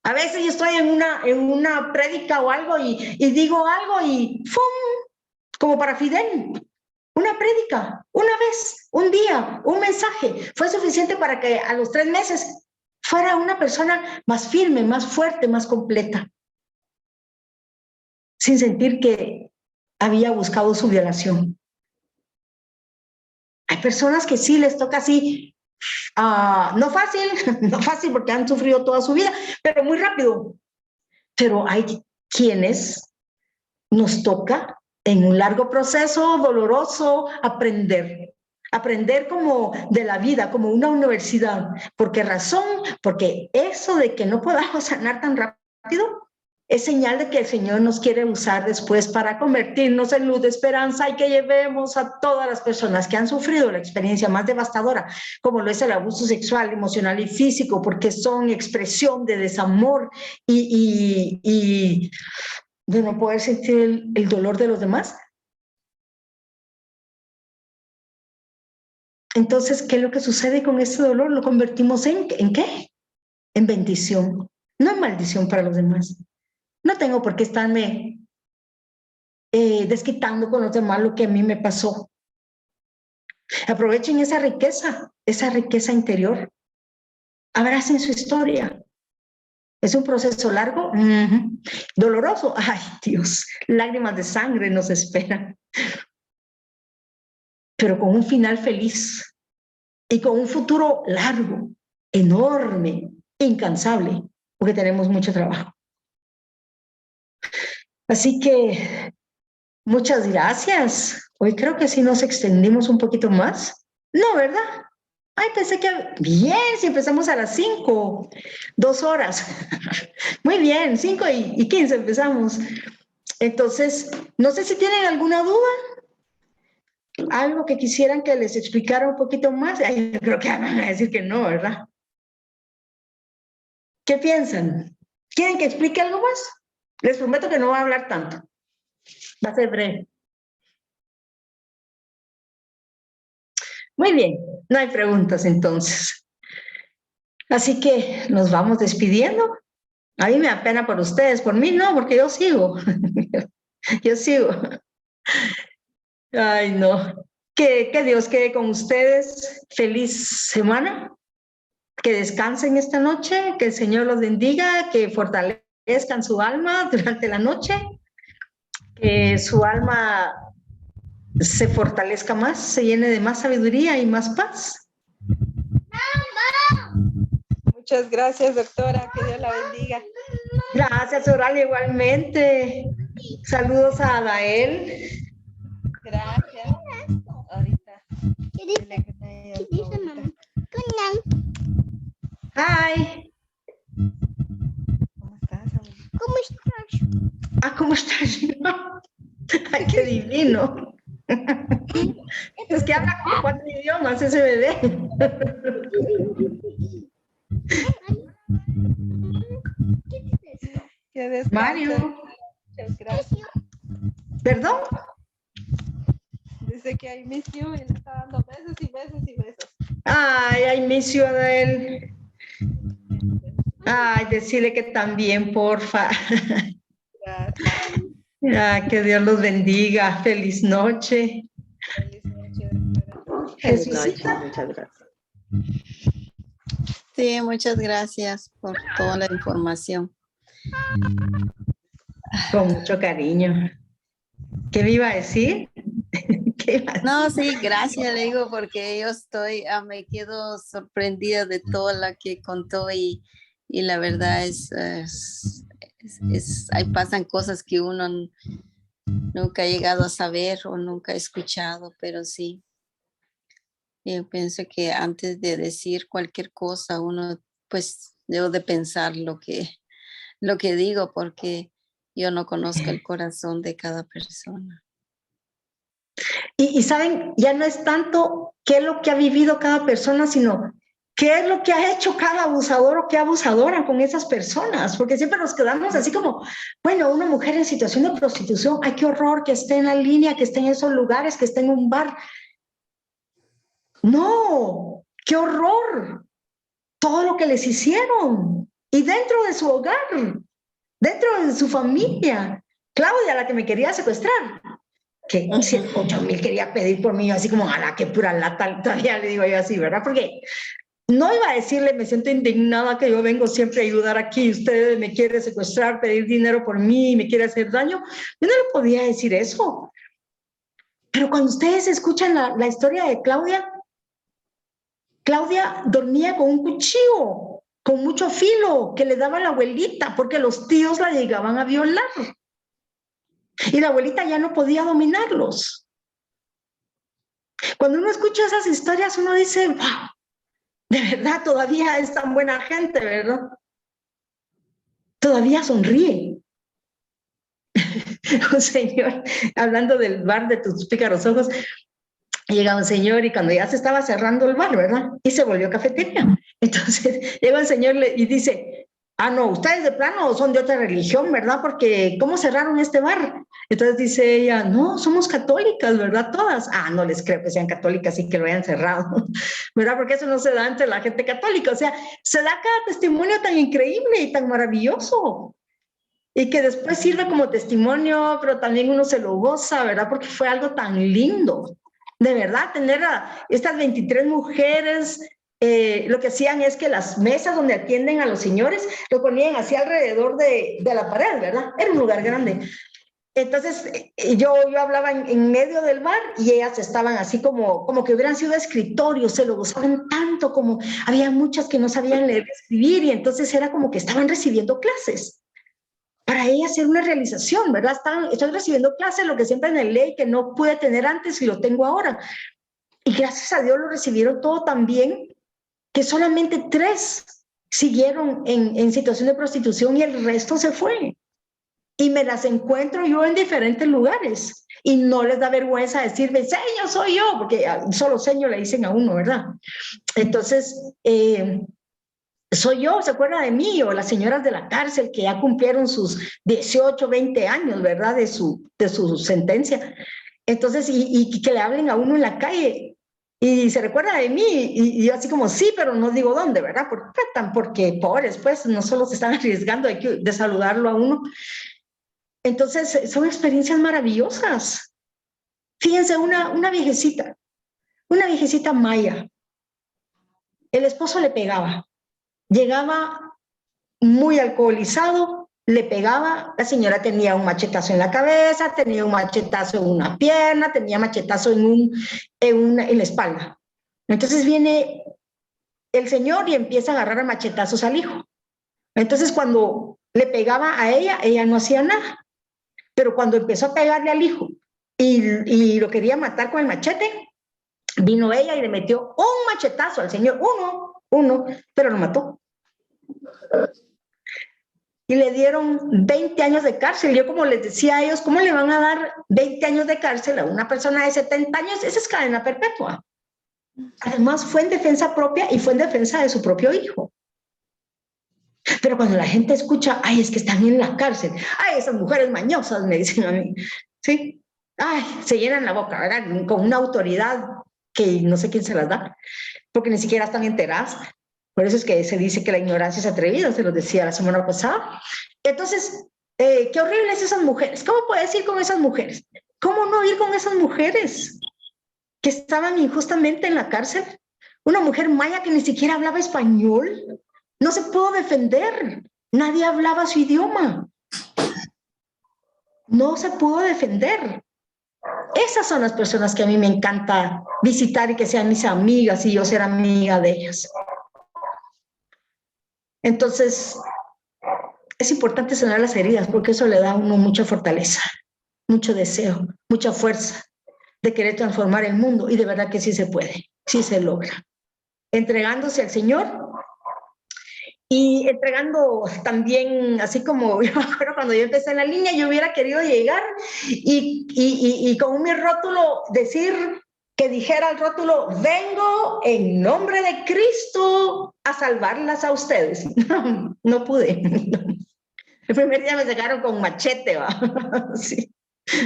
A veces yo estoy en una prédica o algo y digo algo y ¡fum! Como para Fidel. Una prédica, una vez, un día, un mensaje, fue suficiente para que a los 3 meses fuera una persona más firme, más fuerte, más completa, sin sentir que había buscado su violación. Hay personas que sí les toca así, no fácil porque han sufrido toda su vida, pero muy rápido. Pero hay quienes nos toca en un largo proceso doloroso aprender como de la vida, como una universidad. ¿Por qué razón? Porque eso de que no podamos sanar tan rápido es señal de que el Señor nos quiere usar después para convertirnos en luz de esperanza y que llevemos a todas las personas que han sufrido la experiencia más devastadora, como lo es el abuso sexual, emocional y físico, porque son expresión de desamor y de no poder sentir el dolor de los demás. Entonces, ¿qué es lo que sucede con este dolor? Lo convertimos ¿en qué? En bendición, no en maldición para los demás. No tengo por qué estarme desquitando con los demás lo que a mí me pasó. Aprovechen esa riqueza interior. Abracen su historia. ¿Es un proceso largo? Doloroso. Ay, Dios, lágrimas de sangre nos esperan. Pero con un final feliz y con un futuro largo, enorme, incansable, porque tenemos mucho trabajo. Así que muchas gracias. Hoy creo que sí nos extendimos un poquito más. No, ¿verdad? Ay, pensé que... Bien, si empezamos a las 5, 2 horas. Muy bien, 5 y 15 empezamos. Entonces, no sé si tienen alguna duda. Algo que quisieran que les explicara un poquito más. Ay, yo creo que van a decir que no, ¿verdad? ¿Qué piensan? ¿Quieren que explique algo más? Les prometo que no va a hablar tanto. Va a ser breve. Muy bien, no hay preguntas entonces. Así que nos vamos despidiendo. A mí me da pena por ustedes, por mí no, porque yo sigo. Yo sigo. Ay, no. Que Dios quede con ustedes. Feliz semana. Que descansen esta noche, que el Señor los bendiga, que fortalezcan su alma durante la noche, que su alma se fortalezca más, se llene de más sabiduría y más paz. Muchas gracias, doctora. Que Dios la bendiga. Gracias, Oralia, igualmente. Saludos a Adael. Gracias. Ahorita. ¿Qué dice mamá? Hi. ¿Cómo estás, abuelita? ¿Cómo estás? Ah, ¿cómo estás? Ay, qué divino. Es que habla como 4 idiomas ese bebé. ¿Qué dices? Que descanses. Mario. Muchas gracias. ¿Perdón? Dice que I miss you y le está dando besos y besos y besos. Ay, I miss you, Adel. Ay, decirle que también, porfa. Gracias. Ay, que Dios los bendiga. Feliz noche. Feliz noche, doctora. Feliz noche, Jesucita. muchas gracias. Sí, muchas gracias por toda la información. Con mucho cariño. ¿Qué me iba a decir? ¿Qué iba a decir? No, sí, gracias, le digo, porque yo me quedo sorprendida de todo lo que contó y la verdad ahí pasan cosas que uno nunca ha llegado a saber o nunca ha escuchado, pero sí. Yo pienso que antes de decir cualquier cosa, uno pues debo de pensar lo que digo, porque yo no conozco el corazón de cada persona. Y saben, ya no es tanto qué es lo que ha vivido cada persona, sino qué es lo que ha hecho cada abusador o qué abusadora con esas personas, porque siempre nos quedamos así como, bueno, una mujer en situación de prostitución, ay, qué horror que esté en la línea, que esté en esos lugares, que esté en un bar. No, qué horror, todo lo que les hicieron, y dentro de su hogar, dentro de su familia. Claudia, la que me quería secuestrar, que 8,000 quería pedir por mí, así como, a la que pura lata, todavía le digo yo así, ¿verdad? Porque no iba a decirle, me siento indignada que yo vengo siempre a ayudar aquí, usted me quiere secuestrar, pedir dinero por mí, me quiere hacer daño. Yo no le podía decir eso. Pero cuando ustedes escuchan la historia de Claudia, Claudia dormía con un cuchillo, con mucho filo, que le daba la abuelita, porque los tíos la llegaban a violar. Y la abuelita ya no podía dominarlos. Cuando uno escucha esas historias, uno dice, wow, de verdad, todavía es tan buena gente, ¿verdad? Todavía sonríe. Un señor, hablando del bar de tus pícaros ojos, llega un señor y cuando ya se estaba cerrando el bar, ¿verdad? Y se volvió cafetería. Entonces llega un señor y dice, ah, no, ustedes de plano son de otra religión, ¿verdad? Porque ¿cómo cerraron este bar? Entonces dice ella, no, somos católicas, ¿verdad? Todas. Ah, no les creo que sean católicas y que lo hayan cerrado, ¿verdad? Porque eso no se da entre la gente católica. O sea, se da cada testimonio tan increíble y tan maravilloso. Y que después sirve como testimonio, pero también uno se lo goza, ¿verdad? Porque fue algo tan lindo. De verdad, tener a estas 23 mujeres, lo que hacían es que las mesas donde atienden a los señores lo ponían así alrededor de la pared, ¿verdad? Era un lugar grande. Entonces, yo hablaba en medio del bar y ellas estaban así como que hubieran sido escritorios, se lo gozaban tanto, como había muchas que no sabían leer y escribir, y entonces era como que estaban recibiendo clases. Para ellas era una realización, ¿verdad? Estoy recibiendo clases, lo que siempre en el ley que no pude tener antes y lo tengo ahora. Y gracias a Dios lo recibieron todo tan bien que solamente 3 siguieron en situación de prostitución y el resto se fue. Y me las encuentro yo en diferentes lugares y no les da vergüenza decirme, señor, soy yo, porque solo señor le dicen a uno, ¿verdad? Entonces, soy yo, ¿se acuerda de mí? O las señoras de la cárcel que ya cumplieron sus 18, 20 años, ¿verdad? De su sentencia. Entonces, y que le hablen a uno en la calle y se recuerda de mí y yo así como, sí, pero no digo dónde, ¿verdad? Porque pobres, pues, no solo se están arriesgando de saludarlo a uno. Entonces, son experiencias maravillosas. Fíjense, una viejecita maya, el esposo le pegaba. Llegaba muy alcoholizado, le pegaba, la señora tenía un machetazo en la cabeza, tenía un machetazo en una pierna, tenía machetazo en la espalda. Entonces viene el señor y empieza a agarrar a machetazos al hijo. Entonces cuando le pegaba a ella no hacía nada. Pero cuando empezó a pegarle al hijo y lo quería matar con el machete, vino ella y le metió un machetazo al señor, uno, pero lo mató. Y le dieron 20 años de cárcel. Yo como les decía a ellos, ¿cómo le van a dar 20 años de cárcel a una persona de 70 años? Esa es cadena perpetua. Además fue en defensa propia y fue en defensa de su propio hijo. Pero cuando la gente escucha, ay, es que están en la cárcel, ay, esas mujeres mañosas, me dicen a mí, ¿sí? Ay, se llenan la boca, ¿verdad? Con una autoridad que no sé quién se las da, porque ni siquiera están enteradas. Por eso es que se dice que la ignorancia es atrevida, se lo decía la semana pasada. Entonces, qué horribles esas mujeres. ¿Cómo puedes ir con esas mujeres? ¿Cómo no ir con esas mujeres que estaban injustamente en la cárcel? Una mujer maya que ni siquiera hablaba español. No se pudo defender. Nadie hablaba su idioma. No se pudo defender. Esas son las personas que a mí me encanta visitar y que sean mis amigas y yo ser amiga de ellas. Entonces, es importante sanar las heridas porque eso le da a uno mucha fortaleza, mucho deseo, mucha fuerza de querer transformar el mundo y de verdad que sí se puede, sí se logra. Entregándose al Señor y entregando también, así como yo me acuerdo cuando yo empecé en la línea, yo hubiera querido llegar y con mi rótulo decir, que dijera el rótulo, vengo en nombre de Cristo a salvarlas a ustedes. No pude. El primer día me sacaron con machete, ¿va? Sí.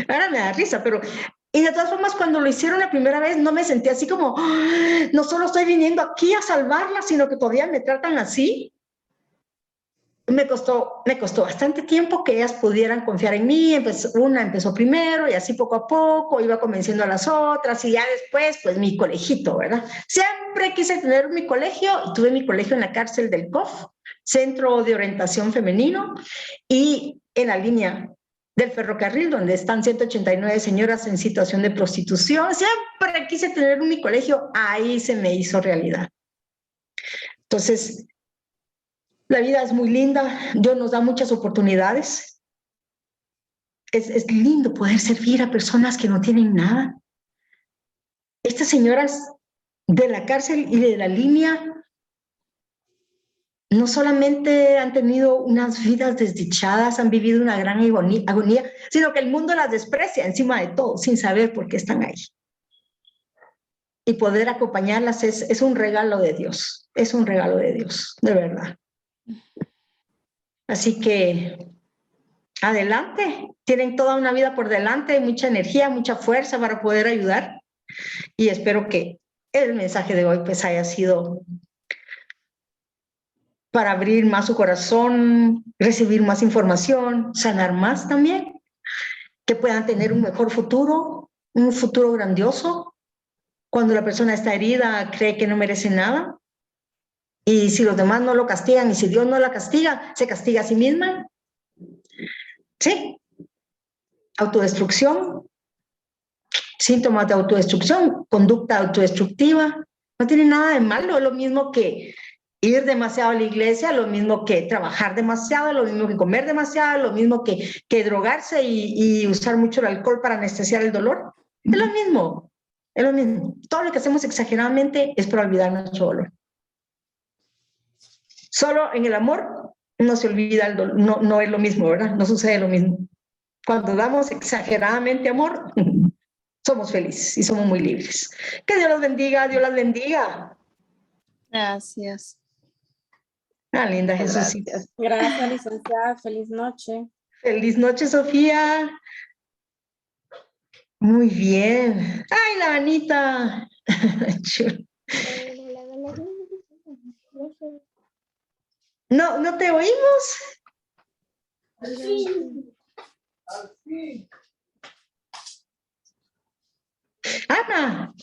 Ahora me da risa, pero... Y de todas formas, cuando lo hicieron la primera vez, no me sentí así como, no solo estoy viniendo aquí a salvarlas, sino que todavía me tratan así. Me costó bastante tiempo que ellas pudieran confiar en mí. Una empezó primero y así poco a poco iba convenciendo a las otras y ya después, pues mi colegito, ¿verdad? Siempre quise tener mi colegio y tuve mi colegio en la cárcel del COF, Centro de Orientación Femenino, y en la línea del ferrocarril, donde están 189 señoras en situación de prostitución. Siempre quise tener mi colegio, ahí se me hizo realidad. Entonces, la vida es muy linda, Dios nos da muchas oportunidades. Es lindo poder servir a personas que no tienen nada. Estas señoras de la cárcel y de la línea no solamente han tenido unas vidas desdichadas, han vivido una gran agonía, sino que el mundo las desprecia encima de todo, sin saber por qué están ahí. Y poder acompañarlas es un regalo de Dios, es un regalo de Dios, de verdad. Así que adelante, tienen toda una vida por delante, mucha energía, mucha fuerza para poder ayudar. Y espero que el mensaje de hoy pues haya sido para abrir más su corazón, recibir más información, sanar más también, que puedan tener un mejor futuro, un futuro grandioso. Cuando la persona está herida, cree que no merece nada. Y si los demás no lo castigan y si Dios no la castiga, se castiga a sí misma. Sí. Autodestrucción, síntomas de autodestrucción, conducta autodestructiva. No tiene nada de malo, es lo mismo que ir demasiado a la iglesia, lo mismo que trabajar demasiado, lo mismo que comer demasiado, lo mismo que drogarse y usar mucho el alcohol para anestesiar el dolor. Es lo mismo, es lo mismo. Todo lo que hacemos exageradamente es para olvidar nuestro dolor. Solo en el amor no se olvida el dolor, no es lo mismo, ¿verdad? No sucede lo mismo. Cuando damos exageradamente amor, somos felices y somos muy libres. Que Dios los bendiga, Dios las bendiga. Gracias. Ah, linda Jesús. Gracias, licenciada. Feliz noche. Feliz noche, Sofía. Muy bien. Ay, la Anita. No, ¿no te oímos? Ana.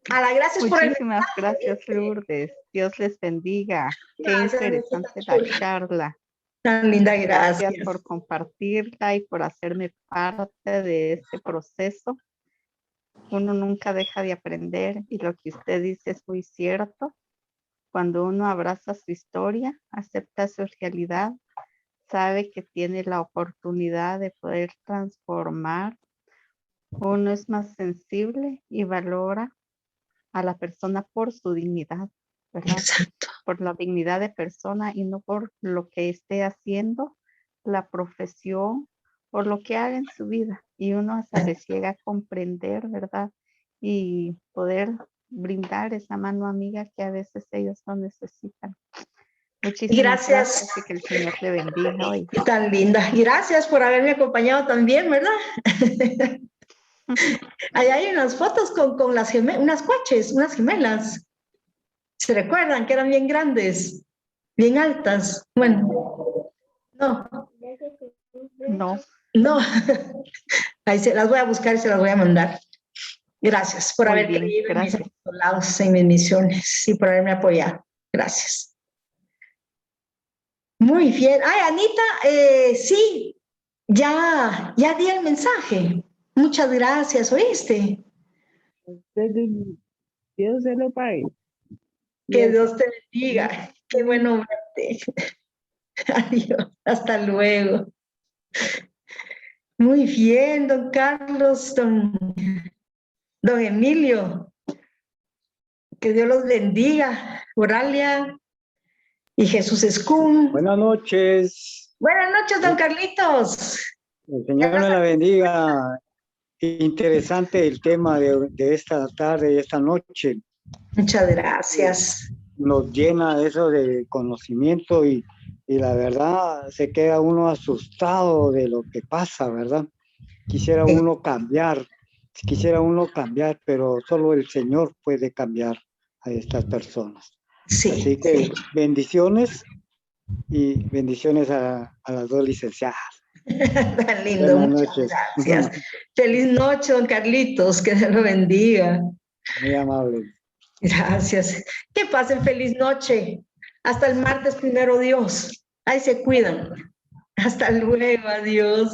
A la gracias por el... Muchísimas gracias, Lourdes. Dios les bendiga. Qué Gracias, interesante la chula. charla. Tan linda, gracias. Gracias por compartirla y por hacerme parte de este proceso. Uno nunca deja de aprender y lo que usted dice es muy cierto. Cuando uno abraza su historia, acepta su realidad, sabe que tiene la oportunidad de poder transformar. Uno es más sensible y valora a la persona por su dignidad, ¿verdad? Exacto. Por la dignidad de persona y no por lo que esté haciendo, la profesión o lo que haga en su vida. Y uno hasta les llega a comprender, ¿verdad? Y poder brindar esa mano amiga que a veces ellos no necesitan. Muchísimas Gracias. gracias y que el Señor le bendiga hoy. Tan linda. Gracias por haberme acompañado también, ¿verdad? Ahí hay unas fotos con las unas cuaches, unas gemelas. ¿Se recuerdan que eran bien grandes, bien altas? Bueno, no, No, no. Ahí se las voy a buscar y se las voy a mandar. Gracias por Muy haber bien, creído en mis gracias. apostolados, en mis misiones y por haberme apoyado. Gracias. Muy bien. Ay, Anita, sí, ya di el mensaje. Muchas gracias, ¿oíste? Dios se lo pague. Que Dios te bendiga. Qué bueno verte. Adiós. Hasta luego. Muy bien, don Carlos, don Emilio. Que Dios los bendiga. Oralia y Jesús Escún. Buenas noches. Buenas noches, don Carlitos. El Señor me la bendiga. Interesante el tema de esta tarde y esta noche. Muchas gracias. Nos llena eso de conocimiento y la verdad se queda uno asustado de lo que pasa, ¿verdad? Quisiera uno cambiar, pero solo el Señor puede cambiar a estas personas. Sí. Así que Sí. bendiciones y bendiciones a las dos licenciadas. Tan lindo. Buenas Muchas noches. gracias. Feliz noche, don Carlitos. Que Dios lo bendiga. Muy amable. Gracias. Que pasen feliz noche. Hasta el martes, primero Dios. Ahí se cuidan. Hasta luego. Adiós.